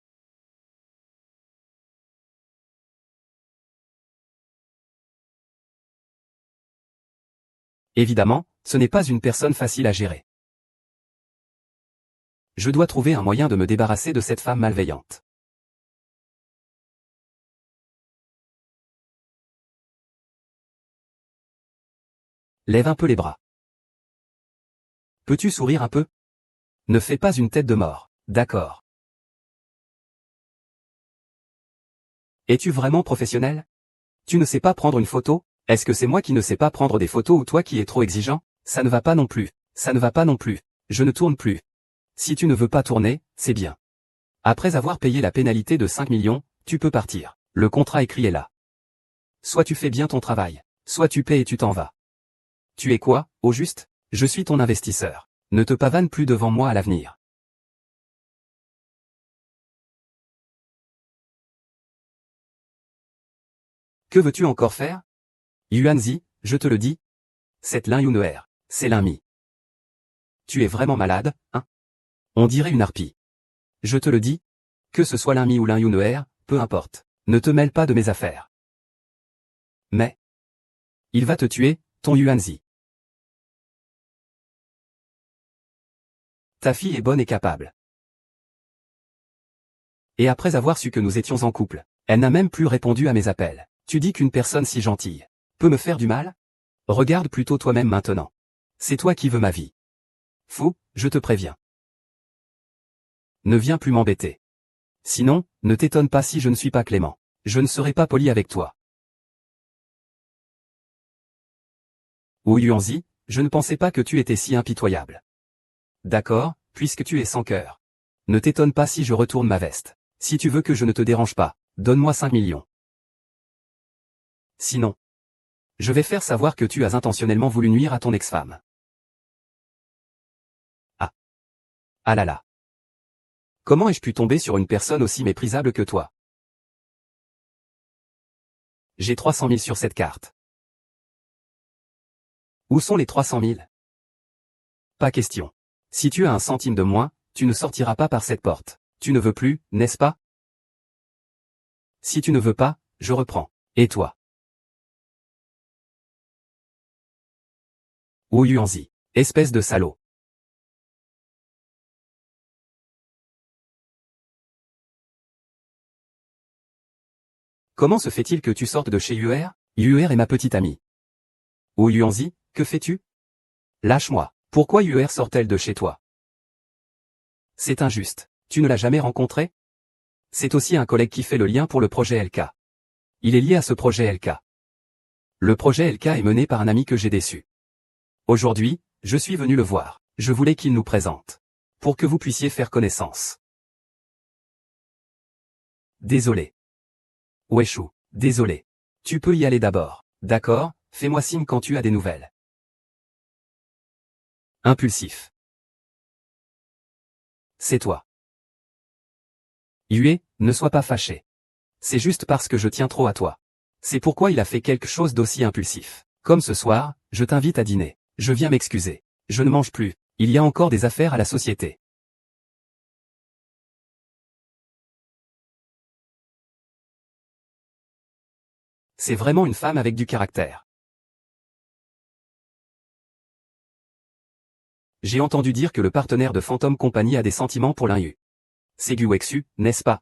Évidemment, ce n'est pas une personne facile à gérer. Je dois trouver un moyen de me débarrasser de cette femme malveillante. Lève un peu les bras. Peux-tu sourire un peu? Ne fais pas une tête de mort, d'accord. Es-tu vraiment professionnel? Tu ne sais pas prendre une photo? Est-ce que c'est moi qui ne sais pas prendre des photos ou toi qui es trop exigeant? Ça ne va pas non plus, ça ne va pas non plus. Je ne tourne plus. Si tu ne veux pas tourner, c'est bien. Après avoir payé la pénalité de 5 millions, tu peux partir. Le contrat écrit est là. Soit tu fais bien ton travail, soit tu paies et tu t'en vas. Tu es quoi, au juste? Je suis ton investisseur. Ne te pavane plus devant moi à l'avenir. Que veux-tu encore faire? Yuanzi, je te le dis. Cette Lin Yun'er, c'est l'ami. Tu es vraiment malade, hein? On dirait une harpie. Je te le dis. Que ce soit l'ami ou Lin Yun'er, peu importe. Ne te mêle pas de mes affaires. Mais il va te tuer, ton Yuanzi. Ta fille est bonne et capable. Et après avoir su que nous étions en couple, elle n'a même plus répondu à mes appels. Tu dis qu'une personne si gentille peut me faire du mal? Regarde plutôt toi-même maintenant. C'est toi qui veux ma vie. Fou, je te préviens. Ne viens plus m'embêter. Sinon, ne t'étonne pas si je ne suis pas clément. Je ne serai pas poli avec toi. Wu Yuanzi, je ne pensais pas que tu étais si impitoyable. D'accord, puisque tu es sans cœur. Ne t'étonne pas si je retourne ma veste. Si tu veux que je ne te dérange pas, donne-moi 5 millions. Sinon, je vais faire savoir que tu as intentionnellement voulu nuire à ton ex-femme. Ah. Ah là là. Comment ai-je pu tomber sur une personne aussi méprisable que toi? J'ai 300 000 sur cette carte. Où sont les 300 000? Pas question. Si tu as un centime de moins, tu ne sortiras pas par cette porte. Tu ne veux plus, n'est-ce pas? Si tu ne veux pas, je reprends. Et toi? Wu Yuanzi, espèce de salaud. Comment se fait-il que tu sortes de chez Yuer? Yuer est ma petite amie. Wu Yuanzi, que fais-tu? Lâche-moi. Pourquoi Yuer sort-elle de chez toi? C'est injuste. Tu ne l'as jamais rencontré? C'est aussi un collègue qui fait le lien pour le projet LK. Il est lié à ce projet LK. Le projet LK est mené par un ami que j'ai déçu. Aujourd'hui, je suis venu le voir. Je voulais qu'il nous présente. Pour que vous puissiez faire connaissance. Désolé. Weishu, désolé. Tu peux y aller d'abord. D'accord, fais-moi signe quand tu as des nouvelles. Impulsif. C'est toi. Yue, ne sois pas fâché. C'est juste parce que je tiens trop à toi. C'est pourquoi il a fait quelque chose d'aussi impulsif. Comme ce soir, je t'invite à dîner. Je viens m'excuser. Je ne mange plus. Il y a encore des affaires à la société. C'est vraiment une femme avec du caractère. J'ai entendu dire que le partenaire de Phantom Company a des sentiments pour l'un Yu. C'est Gu Wexu, n'est-ce pas?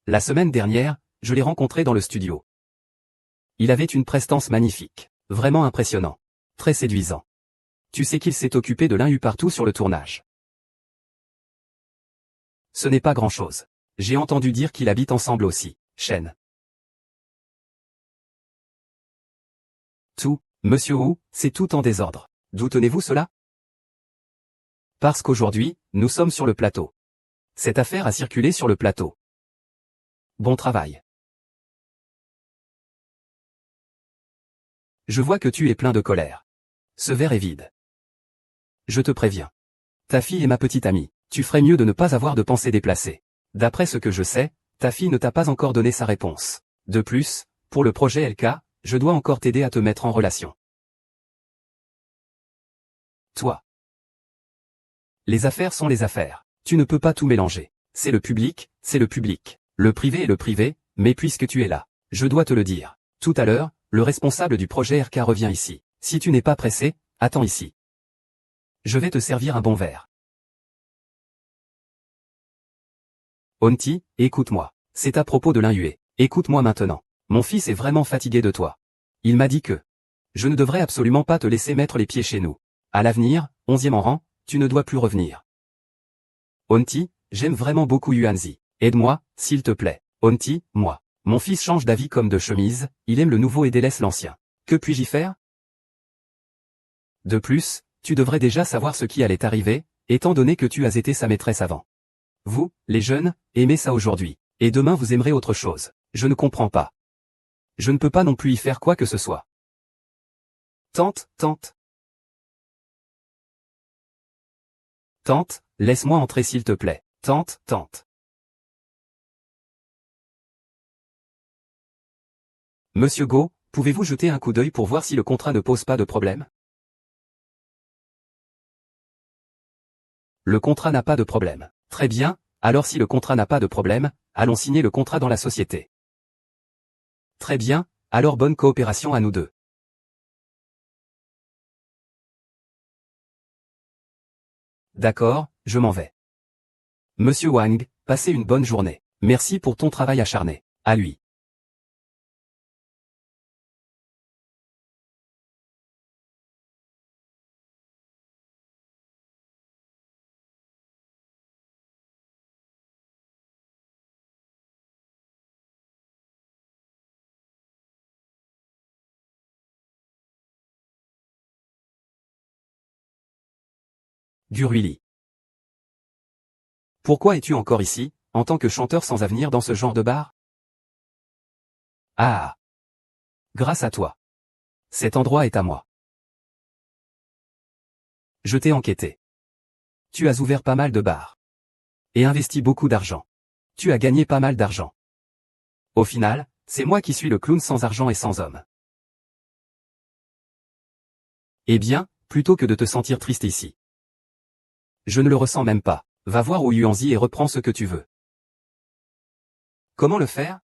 La semaine dernière, je l'ai rencontré dans le studio. Il avait une prestance magnifique. Vraiment impressionnant. Très séduisant. Tu sais qu'il s'est occupé de l'un Yu partout sur le tournage. Ce n'est pas grand-chose. J'ai entendu dire qu'ils habitent ensemble aussi. Chen. Tout, monsieur Wu, c'est tout en désordre. D'où tenez-vous cela? Parce qu'aujourd'hui, nous sommes sur le plateau. Cette affaire a circulé sur le plateau. Bon travail. Je vois que tu es plein de colère. Ce verre est vide. Je te préviens. Ta fille est ma petite amie. Tu ferais mieux de ne pas avoir de pensée déplacée. D'après ce que je sais, ta fille ne t'a pas encore donné sa réponse. De plus, pour le projet LK, je dois encore t'aider à te mettre en relation. Toi. Les affaires sont les affaires. Tu ne peux pas tout mélanger. C'est le public, c'est le public. Le privé est le privé, mais puisque tu es là, je dois te le dire. Tout à l'heure, le responsable du projet RK revient ici. Si tu n'es pas pressé, attends ici. Je vais te servir un bon verre. Onti, écoute-moi. C'est à propos de l'Inhué. Écoute-moi maintenant. Mon fils est vraiment fatigué de toi. Il m'a dit que je ne devrais absolument pas te laisser mettre les pieds chez nous. À l'avenir, 11e en rang, tu ne dois plus revenir. Onti, j'aime vraiment beaucoup Yuanzi. Aide-moi, s'il te plaît. Onti, moi. Mon fils change d'avis comme de chemise, il aime le nouveau et délaisse l'ancien. Que puis-je y faire? De plus, tu devrais déjà savoir ce qui allait arriver, étant donné que tu as été sa maîtresse avant. Vous, les jeunes, aimez ça aujourd'hui, et demain vous aimerez autre chose. Je ne comprends pas. Je ne peux pas non plus y faire quoi que ce soit. Tante, laisse-moi entrer s'il te plaît. Tante. Monsieur Go, pouvez-vous jeter un coup d'œil pour voir si le contrat ne pose pas de problème? Le contrat n'a pas de problème. Très bien, alors si le contrat n'a pas de problème, allons signer le contrat dans la société. Très bien, alors bonne coopération à nous deux. D'accord, je m'en vais. Monsieur Wang, passez une bonne journée. Merci pour ton travail acharné. À lui. Guruli. Pourquoi es-tu encore ici, en tant que chanteur sans avenir dans ce genre de bar? Ah. Grâce à toi. Cet endroit est à moi. Je t'ai enquêté. Tu as ouvert pas mal de bars. Et investi beaucoup d'argent. Tu as gagné pas mal d'argent. Au final, c'est moi qui suis le clown sans argent et sans homme. Eh bien, plutôt que de te sentir triste ici. Je ne le ressens même pas. Va voir Wu Yuanzi et reprends ce que tu veux. Comment le faire?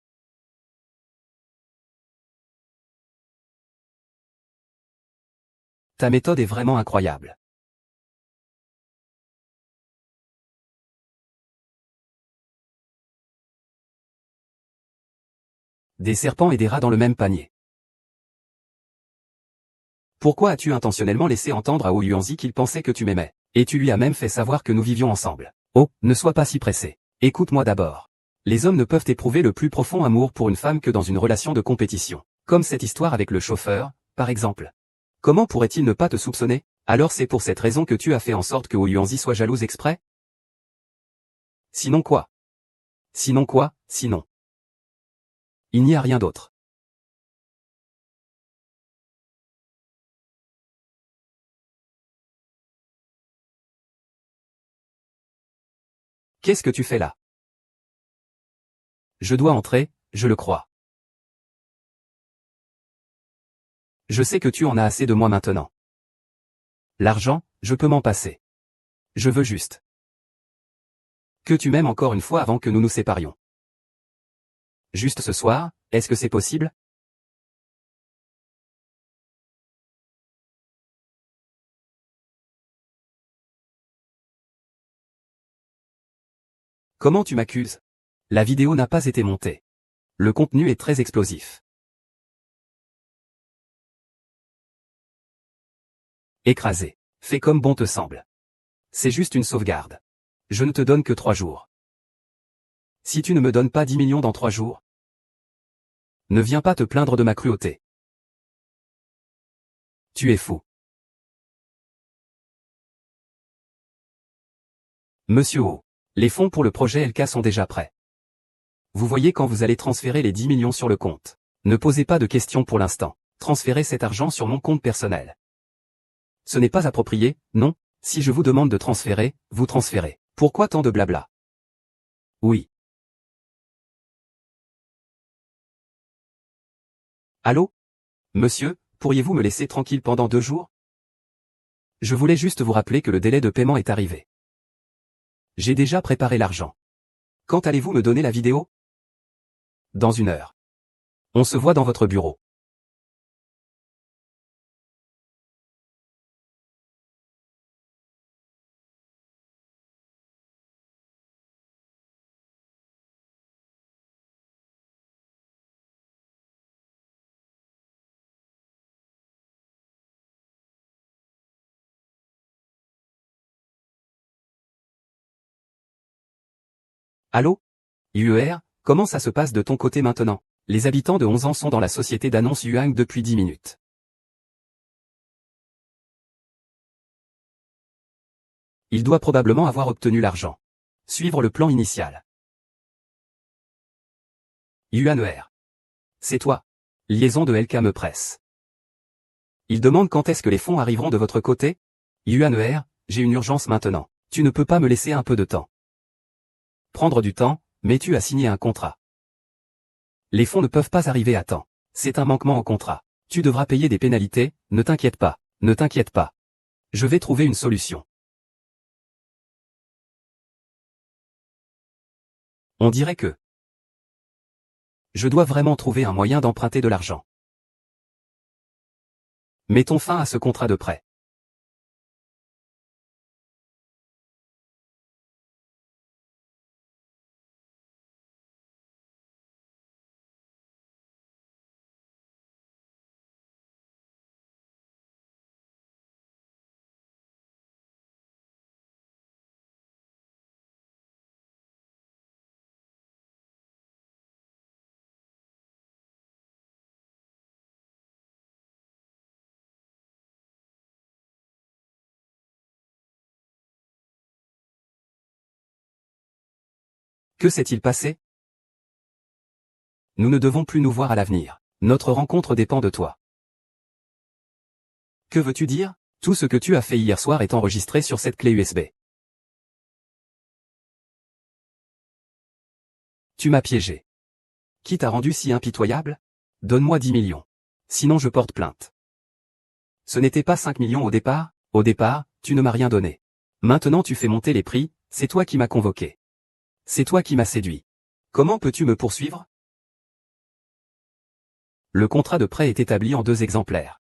Ta méthode est vraiment incroyable. Des serpents et des rats dans le même panier. Pourquoi as-tu intentionnellement laissé entendre à Wu Yuanzi qu'il pensait que tu m'aimais? Et tu lui as même fait savoir que nous vivions ensemble. Oh, ne sois pas si pressé. Écoute-moi d'abord. Les hommes ne peuvent éprouver le plus profond amour pour une femme que dans une relation de compétition. Comme cette histoire avec le chauffeur, par exemple. Comment pourrait-il ne pas te soupçonner? Alors c'est pour cette raison que tu as fait en sorte que Wu Yuanzi soit jalouse exprès? Sinon quoi? Sinon quoi? Sinon. Il n'y a rien d'autre. Qu'est-ce que tu fais là? Je dois entrer, je le crois. Je sais que tu en as assez de moi maintenant. L'argent, je peux m'en passer. Je veux juste que tu m'aimes encore une fois avant que nous nous séparions. Juste ce soir, est-ce que c'est possible? Comment tu m'accuses? La vidéo n'a pas été montée. Le contenu est très explosif. Écrasé. Fais comme bon te semble. C'est juste une sauvegarde. Je ne te donne que 3 jours. Si tu ne me donnes pas 10 millions dans 3 jours, ne viens pas te plaindre de ma cruauté. Tu es fou. Monsieur O. Les fonds pour le projet LK sont déjà prêts. Vous voyez quand vous allez transférer les 10 millions sur le compte. Ne posez pas de questions pour l'instant. Transférez cet argent sur mon compte personnel. Ce n'est pas approprié, non? Si je vous demande de transférer, vous transférez. Pourquoi tant de blabla? Oui. Allô? Monsieur, pourriez-vous me laisser tranquille pendant 2 jours? Je voulais juste vous rappeler que le délai de paiement est arrivé. J'ai déjà préparé l'argent. Quand allez-vous me donner la vidéo? Dans 1 heure. On se voit dans votre bureau. Allô? UER, comment ça se passe de ton côté maintenant? Les habitants de 11 ans sont dans la société d'annonce Yuang depuis 10 minutes. Il doit probablement avoir obtenu l'argent. Suivre le plan initial. UANER. C'est toi. Liaison de LK me presse. Il demande quand est-ce que les fonds arriveront de votre côté? UANER, j'ai une urgence maintenant. Tu ne peux pas me laisser un peu de temps. Prendre du temps, mais tu as signé un contrat. Les fonds ne peuvent pas arriver à temps. C'est un manquement au contrat. Tu devras payer des pénalités, ne t'inquiète pas, ne t'inquiète pas. Je vais trouver une solution. On dirait que je dois vraiment trouver un moyen d'emprunter de l'argent. Mettons fin à ce contrat de prêt. Que s'est-il passé? Nous ne devons plus nous voir à l'avenir. Notre rencontre dépend de toi. Que veux-tu dire? Tout ce que tu as fait hier soir est enregistré sur cette clé USB. Tu m'as piégé. Qui t'a rendu si impitoyable? Donne-moi 10 millions. Sinon je porte plainte. Ce n'était pas 5 millions au départ? Au départ, tu ne m'as rien donné. Maintenant tu fais monter les prix, c'est toi qui m'as convoqué. C'est toi qui m'as séduit. Comment peux-tu me poursuivre? Le contrat de prêt est établi en 2 exemplaires.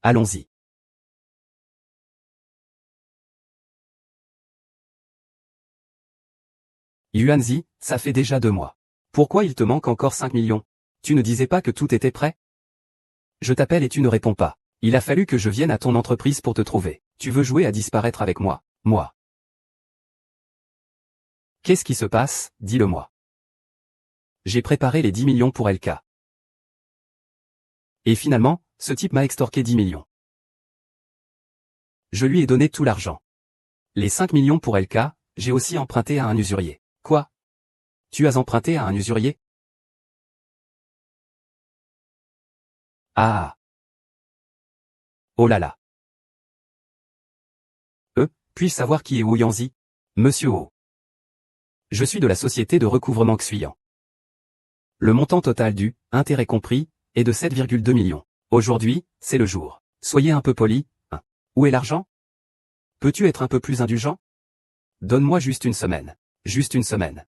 Allons-y. Yuanzi, ça fait déjà 2 mois. Pourquoi il te manque encore 5 millions? Tu ne disais pas que tout était prêt? Je t'appelle et tu ne réponds pas. Il a fallu que je vienne à ton entreprise pour te trouver. Tu veux jouer à disparaître avec moi, moi. Qu'est-ce qui se passe? Dis-le-moi. J'ai préparé les 10 millions pour LK. Et finalement, ce type m'a extorqué 10 millions. Je lui ai donné tout l'argent. Les 5 millions pour LK, j'ai aussi emprunté à un usurier. Quoi? Tu as emprunté à un usurier? Ah. Oh là là. Puis-je savoir qui est Wu Yanzi? Monsieur O. Je suis de la société de recouvrement Xuyan. Le montant total du, intérêt compris, est de 7,2 millions. Aujourd'hui, c'est le jour. Soyez un peu poli, hein. Où est l'argent? Peux-tu être un peu plus indulgent? Donne-moi juste 1 semaine. Juste 1 semaine.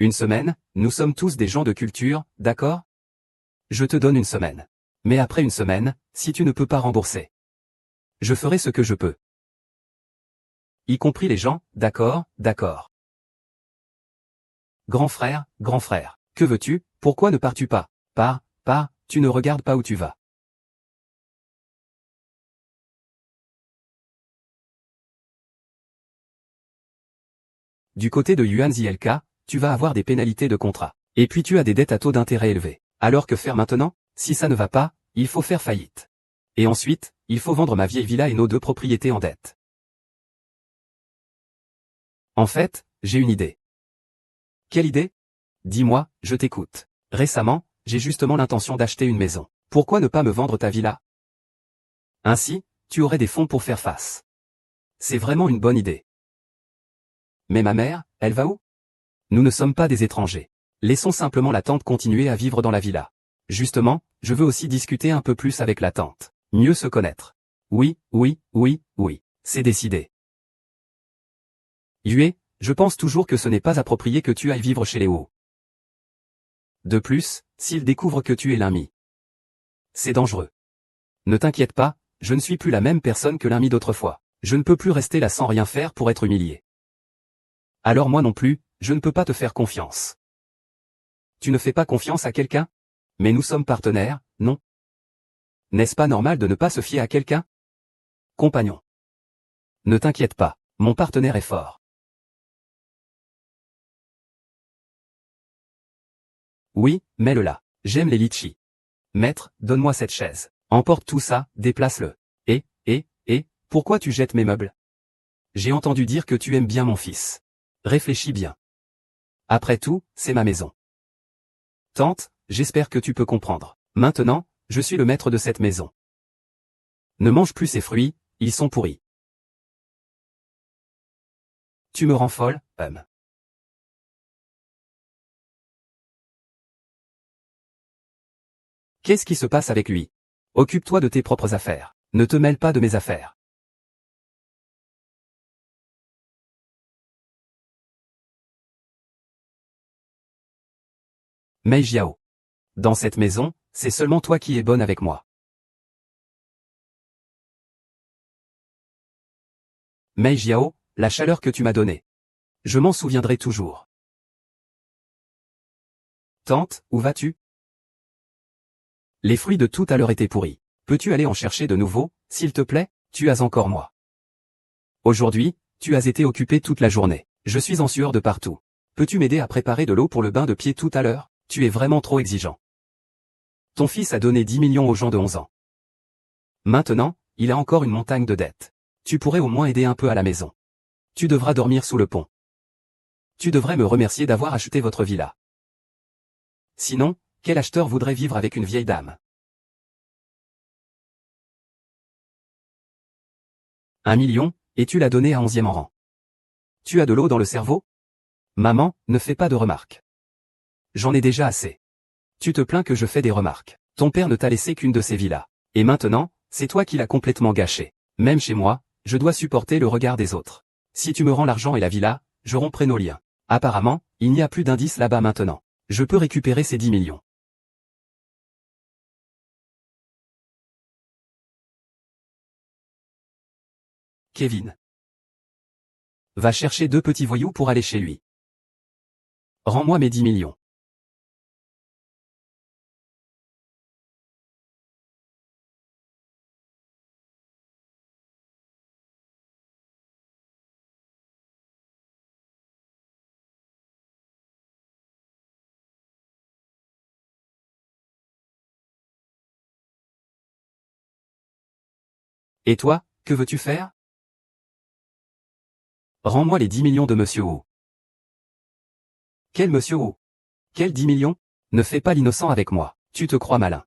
1 semaine, nous sommes tous des gens de culture, d'accord? Je te donne 1 semaine. Mais après 1 semaine, si tu ne peux pas rembourser, je ferai ce que je peux. Y compris les gens, d'accord, d'accord. Grand frère, que veux-tu, pourquoi ne pars-tu pas? Pars, tu ne regardes pas où tu vas. Du côté de Yuan Zielka, tu vas avoir des pénalités de contrat. Et puis tu as des dettes à taux d'intérêt élevés. Alors que faire maintenant? Si ça ne va pas, il faut faire faillite. Et ensuite, il faut vendre ma vieille villa et nos 2 propriétés en dette. En fait, j'ai une idée. Quelle idée? Dis-moi, je t'écoute. Récemment, j'ai justement l'intention d'acheter une maison. Pourquoi ne pas me vendre ta villa? Ainsi, tu aurais des fonds pour faire face. C'est vraiment une bonne idée. Mais ma mère, elle va où? Nous ne sommes pas des étrangers. Laissons simplement la tante continuer à vivre dans la villa. Justement, je veux aussi discuter un peu plus avec la tante. Mieux se connaître. Oui, c'est décidé. Yue, je pense toujours que ce n'est pas approprié que tu ailles vivre chez les Wu. De plus, s'ils découvrent que tu es l'ami, c'est dangereux. Ne t'inquiète pas, je ne suis plus la même personne que l'ami d'autrefois. Je ne peux plus rester là sans rien faire pour être humilié. Alors moi non plus, je ne peux pas te faire confiance. Tu ne fais pas confiance à quelqu'un? Mais nous sommes partenaires, non? N'est-ce pas normal de ne pas se fier à quelqu'un? Compagnon. Ne t'inquiète pas, mon partenaire est fort. Oui, mets-le là. J'aime les litchis. Maître, donne-moi cette chaise. Emporte tout ça, déplace-le. Pourquoi tu jettes mes meubles? J'ai entendu dire que tu aimes bien mon fils. Réfléchis bien. Après tout, c'est ma maison. Tante, j'espère que tu peux comprendre. Maintenant, je suis le maître de cette maison. Ne mange plus ces fruits, ils sont pourris. Tu me rends folle, Qu'est-ce qui se passe avec lui? Occupe-toi de tes propres affaires. Ne te mêle pas de mes affaires. Mei Jiao. Dans cette maison, c'est seulement toi qui es bonne avec moi. Mei Jiao, la chaleur que tu m'as donnée. Je m'en souviendrai toujours. Tante, où vas-tu? Les fruits de tout à l'heure étaient pourris. Peux-tu aller en chercher de nouveaux, s'il te plaît? Tu as encore moi. Aujourd'hui, tu as été occupé toute la journée. Je suis en sueur de partout. Peux-tu m'aider à préparer de l'eau pour le bain de pied tout à l'heure? Tu es vraiment trop exigeant. Ton fils a donné 10 millions aux gens de 11 ans. Maintenant, il a encore une montagne de dettes. Tu pourrais au moins aider un peu à la maison. Tu devras dormir sous le pont. Tu devrais me remercier d'avoir acheté votre villa. Sinon, quel acheteur voudrait vivre avec une vieille dame? 1 million, et tu l'as donné à 11e rang. Tu as de l'eau dans le cerveau? Maman, ne fais pas de remarques. J'en ai déjà assez. Tu te plains que je fais des remarques. Ton père ne t'a laissé qu'une de ces villas. Et maintenant, c'est toi qui l'as complètement gâché. Même chez moi, je dois supporter le regard des autres. Si tu me rends l'argent et la villa, je romprai nos liens. Apparemment, il n'y a plus d'indices là-bas maintenant. Je peux récupérer ces 10 millions. Kevin. Va chercher 2 petits voyous pour aller chez lui. Rends-moi mes 10 millions. Et toi, que veux-tu faire? Rends-moi les 10 millions de Monsieur Wu. Quel Monsieur Wu? Quel 10 millions? Ne fais pas l'innocent avec moi. Tu te crois malin.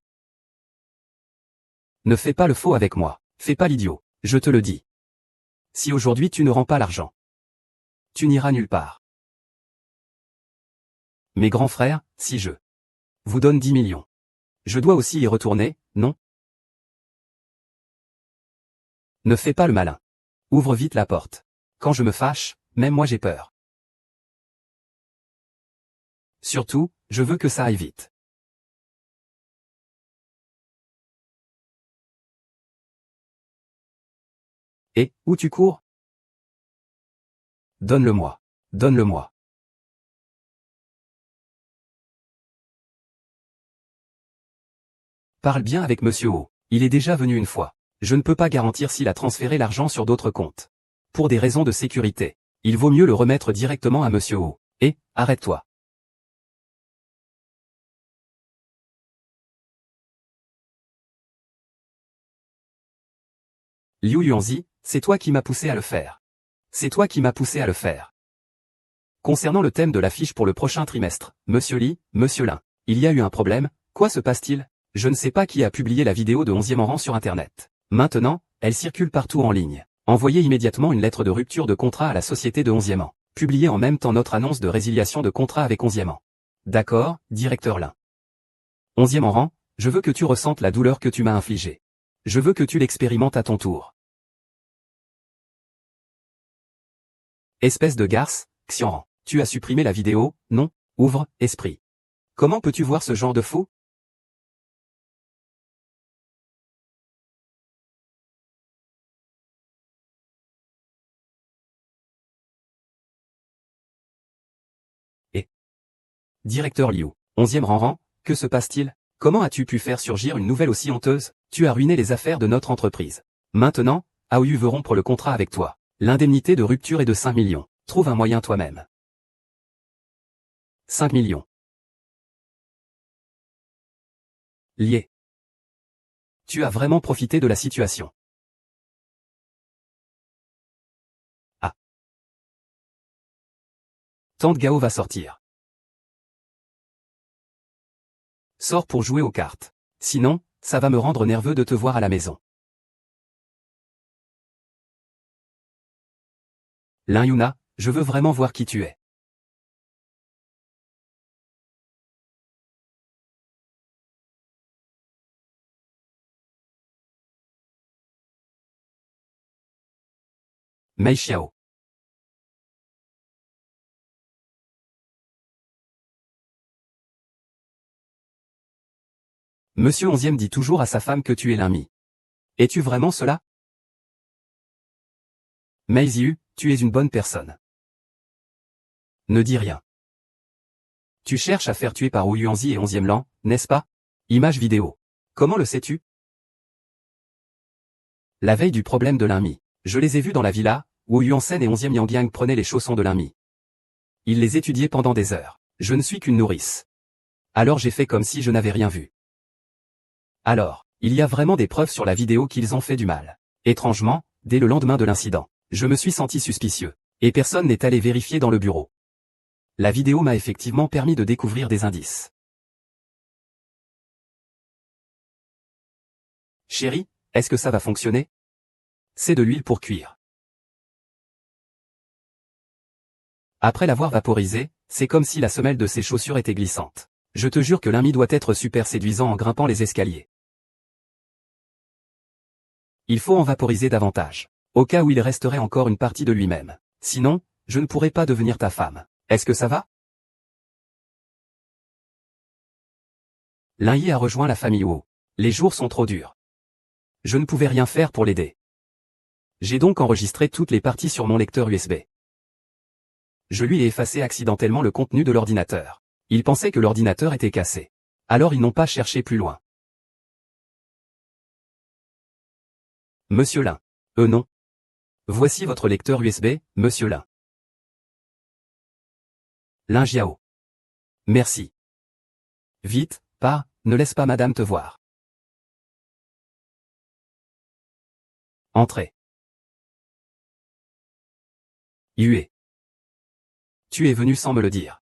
Ne fais pas le faux avec moi. Fais pas l'idiot. Je te le dis. Si aujourd'hui tu ne rends pas l'argent, tu n'iras nulle part. Mes grands frères, si je vous donne 10 millions, je dois aussi y retourner, non? Ne fais pas le malin. Ouvre vite la porte. Quand je me fâche, même moi j'ai peur. Surtout, je veux que ça aille vite. Et, où tu cours? Donne-le-moi. Donne-le-moi. Parle bien avec Monsieur O. Il est déjà venu une fois. Je ne peux pas garantir s'il a transféré l'argent sur d'autres comptes. Pour des raisons de sécurité, il vaut mieux le remettre directement à Monsieur O. Et, arrête-toi. Liu Yuanzi, c'est toi qui m'as poussé à le faire. C'est toi qui m'as poussé à le faire. Concernant le thème de l'affiche pour le prochain trimestre, Monsieur Li, Monsieur Lin, il y a eu un problème, quoi se passe-t-il? Je ne sais pas qui a publié la vidéo de 11e rang sur Internet. Maintenant, elle circule partout en ligne. Envoyez immédiatement une lettre de rupture de contrat à la société de 11e rang. Publiez en même temps notre annonce de résiliation de contrat avec 11e rang. D'accord, directeur Lin. 11e rang, je veux que tu ressentes la douleur que tu m'as infligée. Je veux que tu l'expérimentes à ton tour. Espèce de garce, Xianran. Tu as supprimé la vidéo, non? Ouvre, esprit. Comment peux-tu voir ce genre de faux? Et directeur Liu, 11e rang, que se passe-t-il? Comment as-tu pu faire surgir une nouvelle aussi honteuse? Tu as ruiné les affaires de notre entreprise. Maintenant, Aoyu veut rompre le contrat avec toi. L'indemnité de rupture est de 5 millions. Trouve un moyen toi-même. 5 millions. Lié. Tu as vraiment profité de la situation. Ah. Tante Gao va sortir. Sors pour jouer aux cartes. Sinon, ça va me rendre nerveux de te voir à la maison. Lin Yuna, je veux vraiment voir qui tu es. Mei Xiao. Monsieur 11e dit toujours à sa femme que tu es l'ami. Es-tu vraiment cela? Mei Ziyu, tu es une bonne personne. Ne dis rien. Tu cherches à faire tuer par Wu Yuanzi et 11e Lan, n'est-ce pas? Image vidéo. Comment le sais-tu? La veille du problème de Linmi. Je les ai vus dans la villa, où Yuansen et 11e Yang prenaient les chaussons de Linmi. Ils les étudiaient pendant des heures. Je ne suis qu'une nourrice. Alors j'ai fait comme si je n'avais rien vu. Alors, il y a vraiment des preuves sur la vidéo qu'ils ont fait du mal. Étrangement, dès le lendemain de l'incident, je me suis senti suspicieux. Et personne n'est allé vérifier dans le bureau. La vidéo m'a effectivement permis de découvrir des indices. Chérie, est-ce que ça va fonctionner? C'est de l'huile pour cuire. Après l'avoir vaporisé, c'est comme si la semelle de ses chaussures était glissante. Je te jure que Linmi doit être super séduisant en grimpant les escaliers. Il faut en vaporiser davantage. Au cas où il resterait encore une partie de lui-même. Sinon, je ne pourrais pas devenir ta femme. Est-ce que ça va? Lin Yi a rejoint la famille Wu. Les jours sont trop durs. Je ne pouvais rien faire pour l'aider. J'ai donc enregistré toutes les parties sur mon lecteur USB. Je lui ai effacé accidentellement le contenu de l'ordinateur. Il pensait que l'ordinateur était cassé. Alors ils n'ont pas cherché plus loin. Monsieur Lin. Non. Voici votre lecteur USB, Monsieur Lin. Lin Jiao. Merci. Vite, pars, ne laisse pas madame te voir. Entrez. Yue. Tu es venu sans me le dire.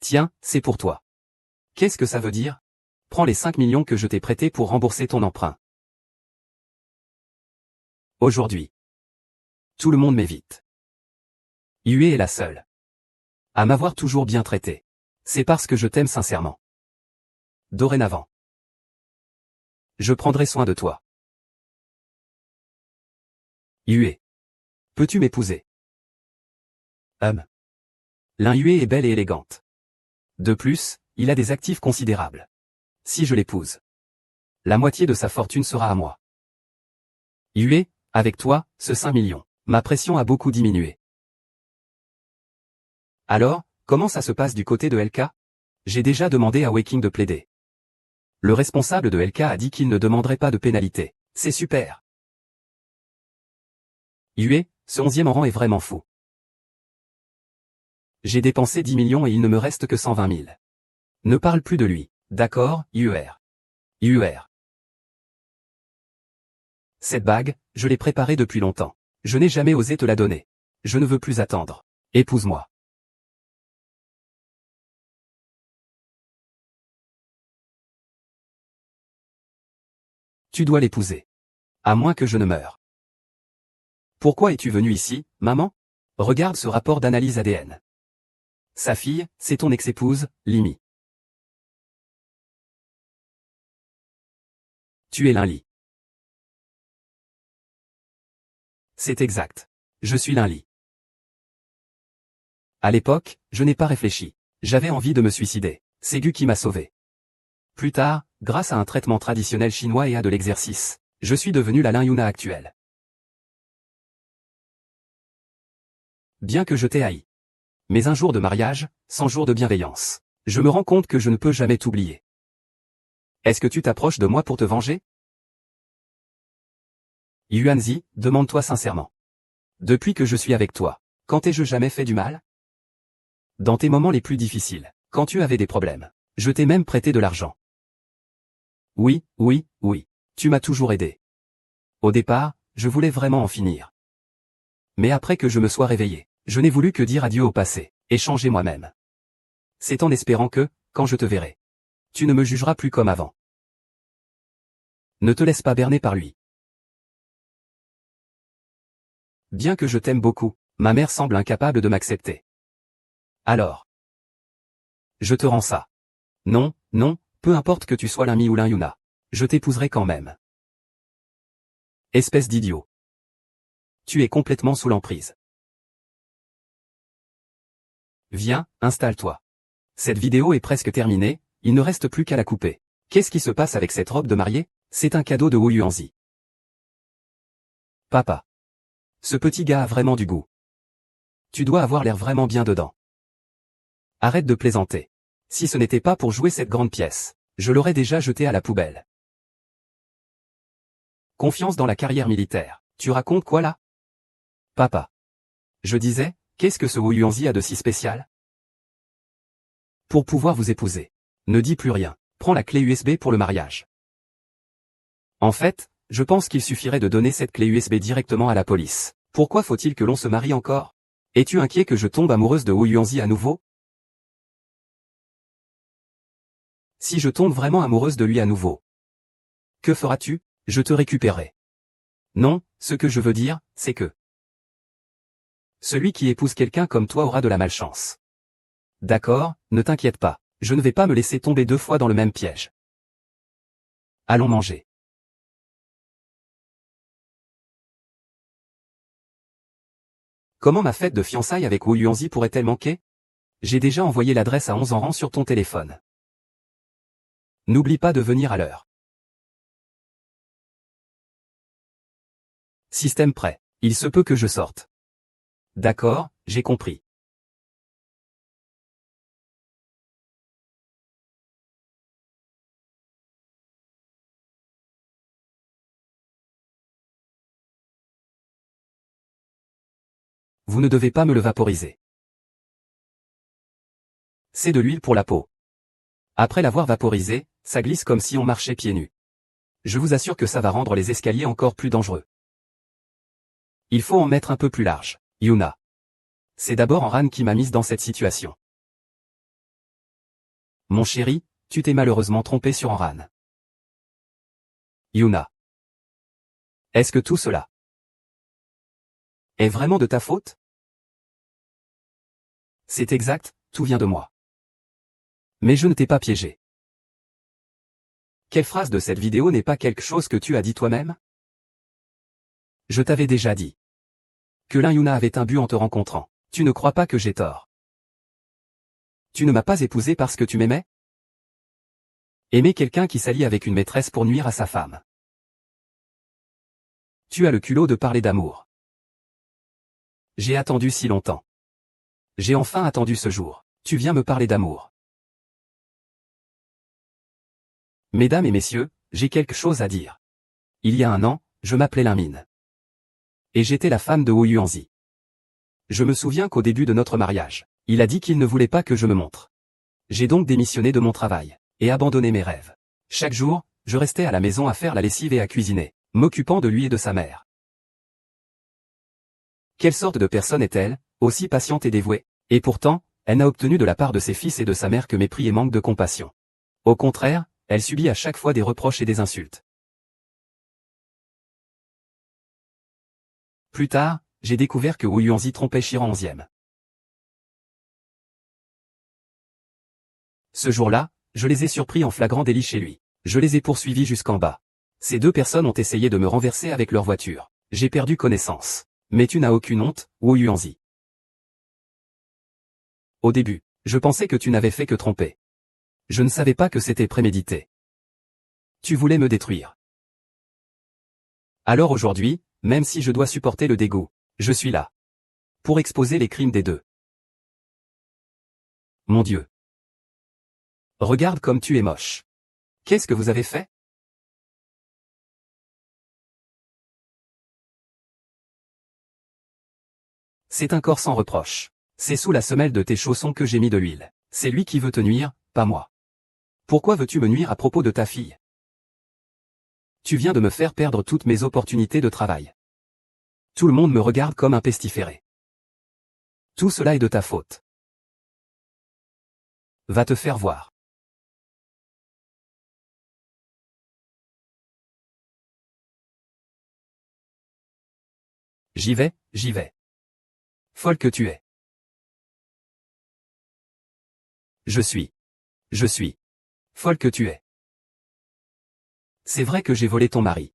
Tiens, c'est pour toi. Qu'est-ce que ça veut dire? Prends les 5 millions que je t'ai prêtés pour rembourser ton emprunt. Aujourd'hui. Tout le monde m'évite. Yue est la seule à m'avoir toujours bien traité. C'est parce que je t'aime sincèrement. Dorénavant, je prendrai soin de toi. Yue. Peux-tu m'épouser? Lin Yue est belle et élégante. De plus, il a des actifs considérables. Si je l'épouse, la moitié de sa fortune sera à moi. Yue, avec toi, ce 5 millions. Ma pression a beaucoup diminué. Alors, comment ça se passe du côté de LK? J'ai déjà demandé à Waking de plaider. Le responsable de LK a dit qu'il ne demanderait pas de pénalité. C'est super. Yue, ce 11e rang est vraiment fou. J'ai dépensé 10 millions et il ne me reste que 120 000. Ne parle plus de lui. D'accord, UR. UR. Cette bague, je l'ai préparée depuis longtemps. Je n'ai jamais osé te la donner. Je ne veux plus attendre. Épouse-moi. Tu dois l'épouser. À moins que je ne meure. Pourquoi es-tu venu ici, maman? Regarde ce rapport d'analyse ADN. Sa fille, c'est ton ex-épouse, Limi. Tu es Lin-Li. C'est exact. Je suis Lin-Li. À l'époque, je n'ai pas réfléchi. J'avais envie de me suicider. C'est Gu qui m'a sauvé. Plus tard, grâce à un traitement traditionnel chinois et à de l'exercice, je suis devenu la Lin Yuna actuelle. Bien que je t'ai haï. Mais un jour de mariage, 100 jours de bienveillance. Je me rends compte que je ne peux jamais t'oublier. Est-ce que tu t'approches de moi pour te venger? Yuanzi, demande-toi sincèrement. Depuis que je suis avec toi, quand t'ai-je jamais fait du mal? Dans tes moments les plus difficiles, quand tu avais des problèmes, je t'ai même prêté de l'argent. Oui, oui, oui. Tu m'as toujours aidé. Au départ, je voulais vraiment en finir. Mais après que je me sois réveillé, je n'ai voulu que dire adieu au passé, et changer moi-même. C'est en espérant que, quand je te verrai, tu ne me jugeras plus comme avant. Ne te laisse pas berner par lui. Bien que je t'aime beaucoup, ma mère semble incapable de m'accepter. Alors, je te rends ça. Non, non, peu importe que tu sois Lin-Mi ou Lin Yuna. Je t'épouserai quand même. Espèce d'idiot. Tu es complètement sous l'emprise. Viens, installe-toi. Cette vidéo est presque terminée, il ne reste plus qu'à la couper. Qu'est-ce qui se passe avec cette robe de mariée? C'est un cadeau de Wu Yuanzi. Papa. Ce petit gars a vraiment du goût. Tu dois avoir l'air vraiment bien dedans. Arrête de plaisanter. Si ce n'était pas pour jouer cette grande pièce, je l'aurais déjà jeté à la poubelle. Confiance dans la carrière militaire. Tu racontes quoi là? Papa. Je disais, qu'est-ce que ce Wu Yuanzi a de si spécial? Pour pouvoir vous épouser. Ne dis plus rien. Prends la clé USB pour le mariage. En fait, je pense qu'il suffirait de donner cette clé USB directement à la police. Pourquoi faut-il que l'on se marie encore? Es-tu inquiet que je tombe amoureuse de Wu Yuanzi à nouveau? Si je tombe vraiment amoureuse de lui à nouveau, que feras-tu? Je te récupérerai. Non, ce que je veux dire, c'est que celui qui épouse quelqu'un comme toi aura de la malchance. D'accord, ne t'inquiète pas, je ne vais pas me laisser tomber 2 fois dans le même piège. Allons manger. Comment ma fête de fiançailles avec Wu Yuanzi pourrait-elle manquer? J'ai déjà envoyé l'adresse à 11 rang sur ton téléphone. N'oublie pas de venir à l'heure. Système prêt. Il se peut que je sorte. D'accord, j'ai compris. Vous ne devez pas me le vaporiser. C'est de l'huile pour la peau. Après l'avoir vaporisé, ça glisse comme si on marchait pieds nus. Je vous assure que ça va rendre les escaliers encore plus dangereux. Il faut en mettre un peu plus large, Yuna. C'est d'abord Enran qui m'a mise dans cette situation. Mon chéri, tu t'es malheureusement trompé sur Enran. Yuna. Est-ce que tout cela est vraiment de ta faute? C'est exact, tout vient de moi. Mais je ne t'ai pas piégé. Quelle phrase de cette vidéo n'est pas quelque chose que tu as dit toi-même? Je t'avais déjà dit que Lin Yuna avait un but en te rencontrant. Tu ne crois pas que j'ai tort? Tu ne m'as pas épousé parce que tu m'aimais? Aimer quelqu'un qui s'allie avec une maîtresse pour nuire à sa femme. Tu as le culot de parler d'amour. J'ai attendu si longtemps. J'ai enfin attendu ce jour. Tu viens me parler d'amour. Mesdames et messieurs, j'ai quelque chose à dire. Il y a un an, je m'appelais Limine. Et j'étais la femme de Wu Yuanzi. Je me souviens qu'au début de notre mariage, il a dit qu'il ne voulait pas que je me montre. J'ai donc démissionné de mon travail, et abandonné mes rêves. Chaque jour, je restais à la maison à faire la lessive et à cuisiner, m'occupant de lui et de sa mère. Quelle sorte de personne est-elle, aussi patiente et dévouée? Et pourtant, elle n'a obtenu de la part de ses fils et de sa mère que mépris et manque de compassion. Au contraire, elle subit à chaque fois des reproches et des insultes. Plus tard, j'ai découvert que Wu Yuanzi trompait Chiron 11e. Ce jour-là, je les ai surpris en flagrant délit chez lui. Je les ai poursuivis jusqu'en bas. Ces deux personnes ont essayé de me renverser avec leur voiture. J'ai perdu connaissance. Mais tu n'as aucune honte, Wu Yuanzi. Au début, je pensais que tu n'avais fait que tromper. Je ne savais pas que c'était prémédité. Tu voulais me détruire. Alors aujourd'hui, même si je dois supporter le dégoût, je suis là. Pour exposer les crimes des deux. Mon Dieu. Regarde comme tu es moche. Qu'est-ce que vous avez fait? C'est un corps sans reproche. C'est sous la semelle de tes chaussons que j'ai mis de l'huile. C'est lui qui veut te nuire, pas moi. Pourquoi veux-tu me nuire à propos de ta fille? Tu viens de me faire perdre toutes mes opportunités de travail. Tout le monde me regarde comme un pestiféré. Tout cela est de ta faute. Va te faire voir. J'y vais, j'y vais. Folle que tu es. Je suis. Folle que tu es. C'est vrai que j'ai volé ton mari.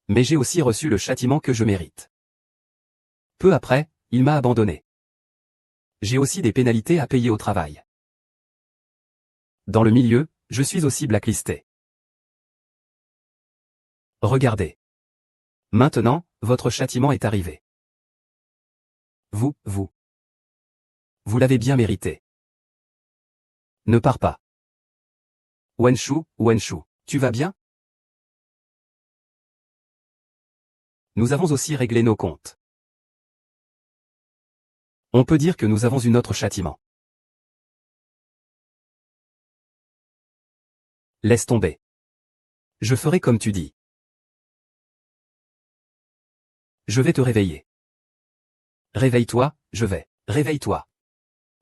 Mais j'ai aussi reçu le châtiment que je mérite. Peu après, il m'a abandonné. J'ai aussi des pénalités à payer au travail. Dans le milieu, je suis aussi blacklisté. Regardez. Maintenant, votre châtiment est arrivé. Vous l'avez bien mérité. Ne pars pas. Wenshu, tu vas bien? Nous avons aussi réglé nos comptes. On peut dire que nous avons eu notre châtiment. Laisse tomber. Je ferai comme tu dis. Je vais te réveiller. Réveille-toi, je vais. Réveille-toi.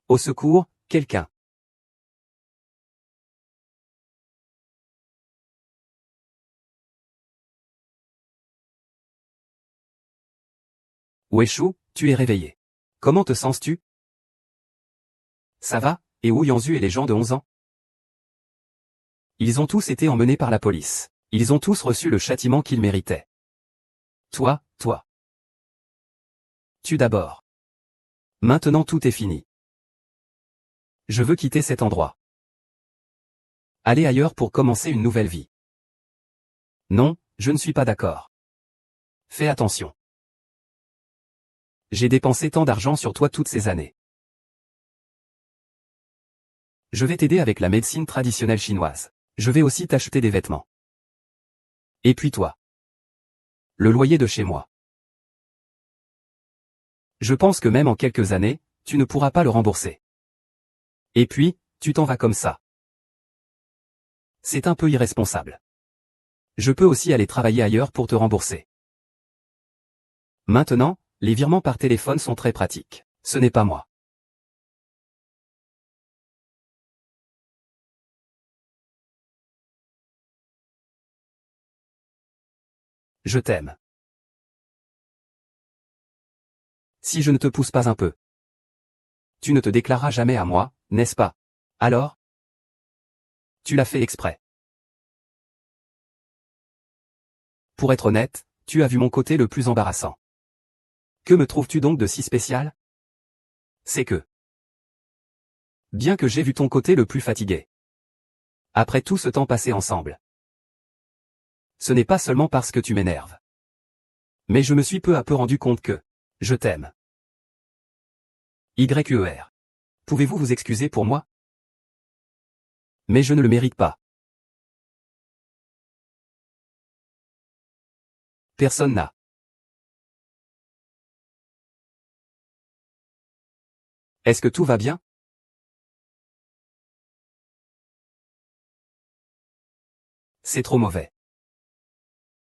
Au secours, quelqu'un. Weshu, tu es réveillé. Comment te sens-tu? Ça va, et Wu Yanzu et les gens de 11 ans? Ils ont tous été emmenés par la police. Ils ont tous reçu le châtiment qu'ils méritaient. Toi. Tu d'abord. Maintenant tout est fini. Je veux quitter cet endroit. Aller ailleurs pour commencer une nouvelle vie. Non, je ne suis pas d'accord. Fais attention. J'ai dépensé tant d'argent sur toi toutes ces années. Je vais t'aider avec la médecine traditionnelle chinoise. Je vais aussi t'acheter des vêtements. Et puis toi. Le loyer de chez moi. Je pense que même en quelques années, tu ne pourras pas le rembourser. Et puis, tu t'en vas comme ça. C'est un peu irresponsable. Je peux aussi aller travailler ailleurs pour te rembourser. Maintenant, les virements par téléphone sont très pratiques. Ce n'est pas moi. Je t'aime. Si je ne te pousse pas un peu, tu ne te déclareras jamais à moi, n'est-ce pas? Alors? Tu l'as fait exprès. Pour être honnête, tu as vu mon côté le plus embarrassant. Que me trouves-tu donc de si spécial? C'est que, bien que j'ai vu ton côté le plus fatigué. Après tout ce temps passé ensemble. Ce n'est pas seulement parce que tu m'énerves. Mais je me suis peu à peu rendu compte que, je t'aime. YER. Pouvez-vous vous excuser pour moi? Mais je ne le mérite pas. Personne n'a. Est-ce que tout va bien? C'est trop mauvais.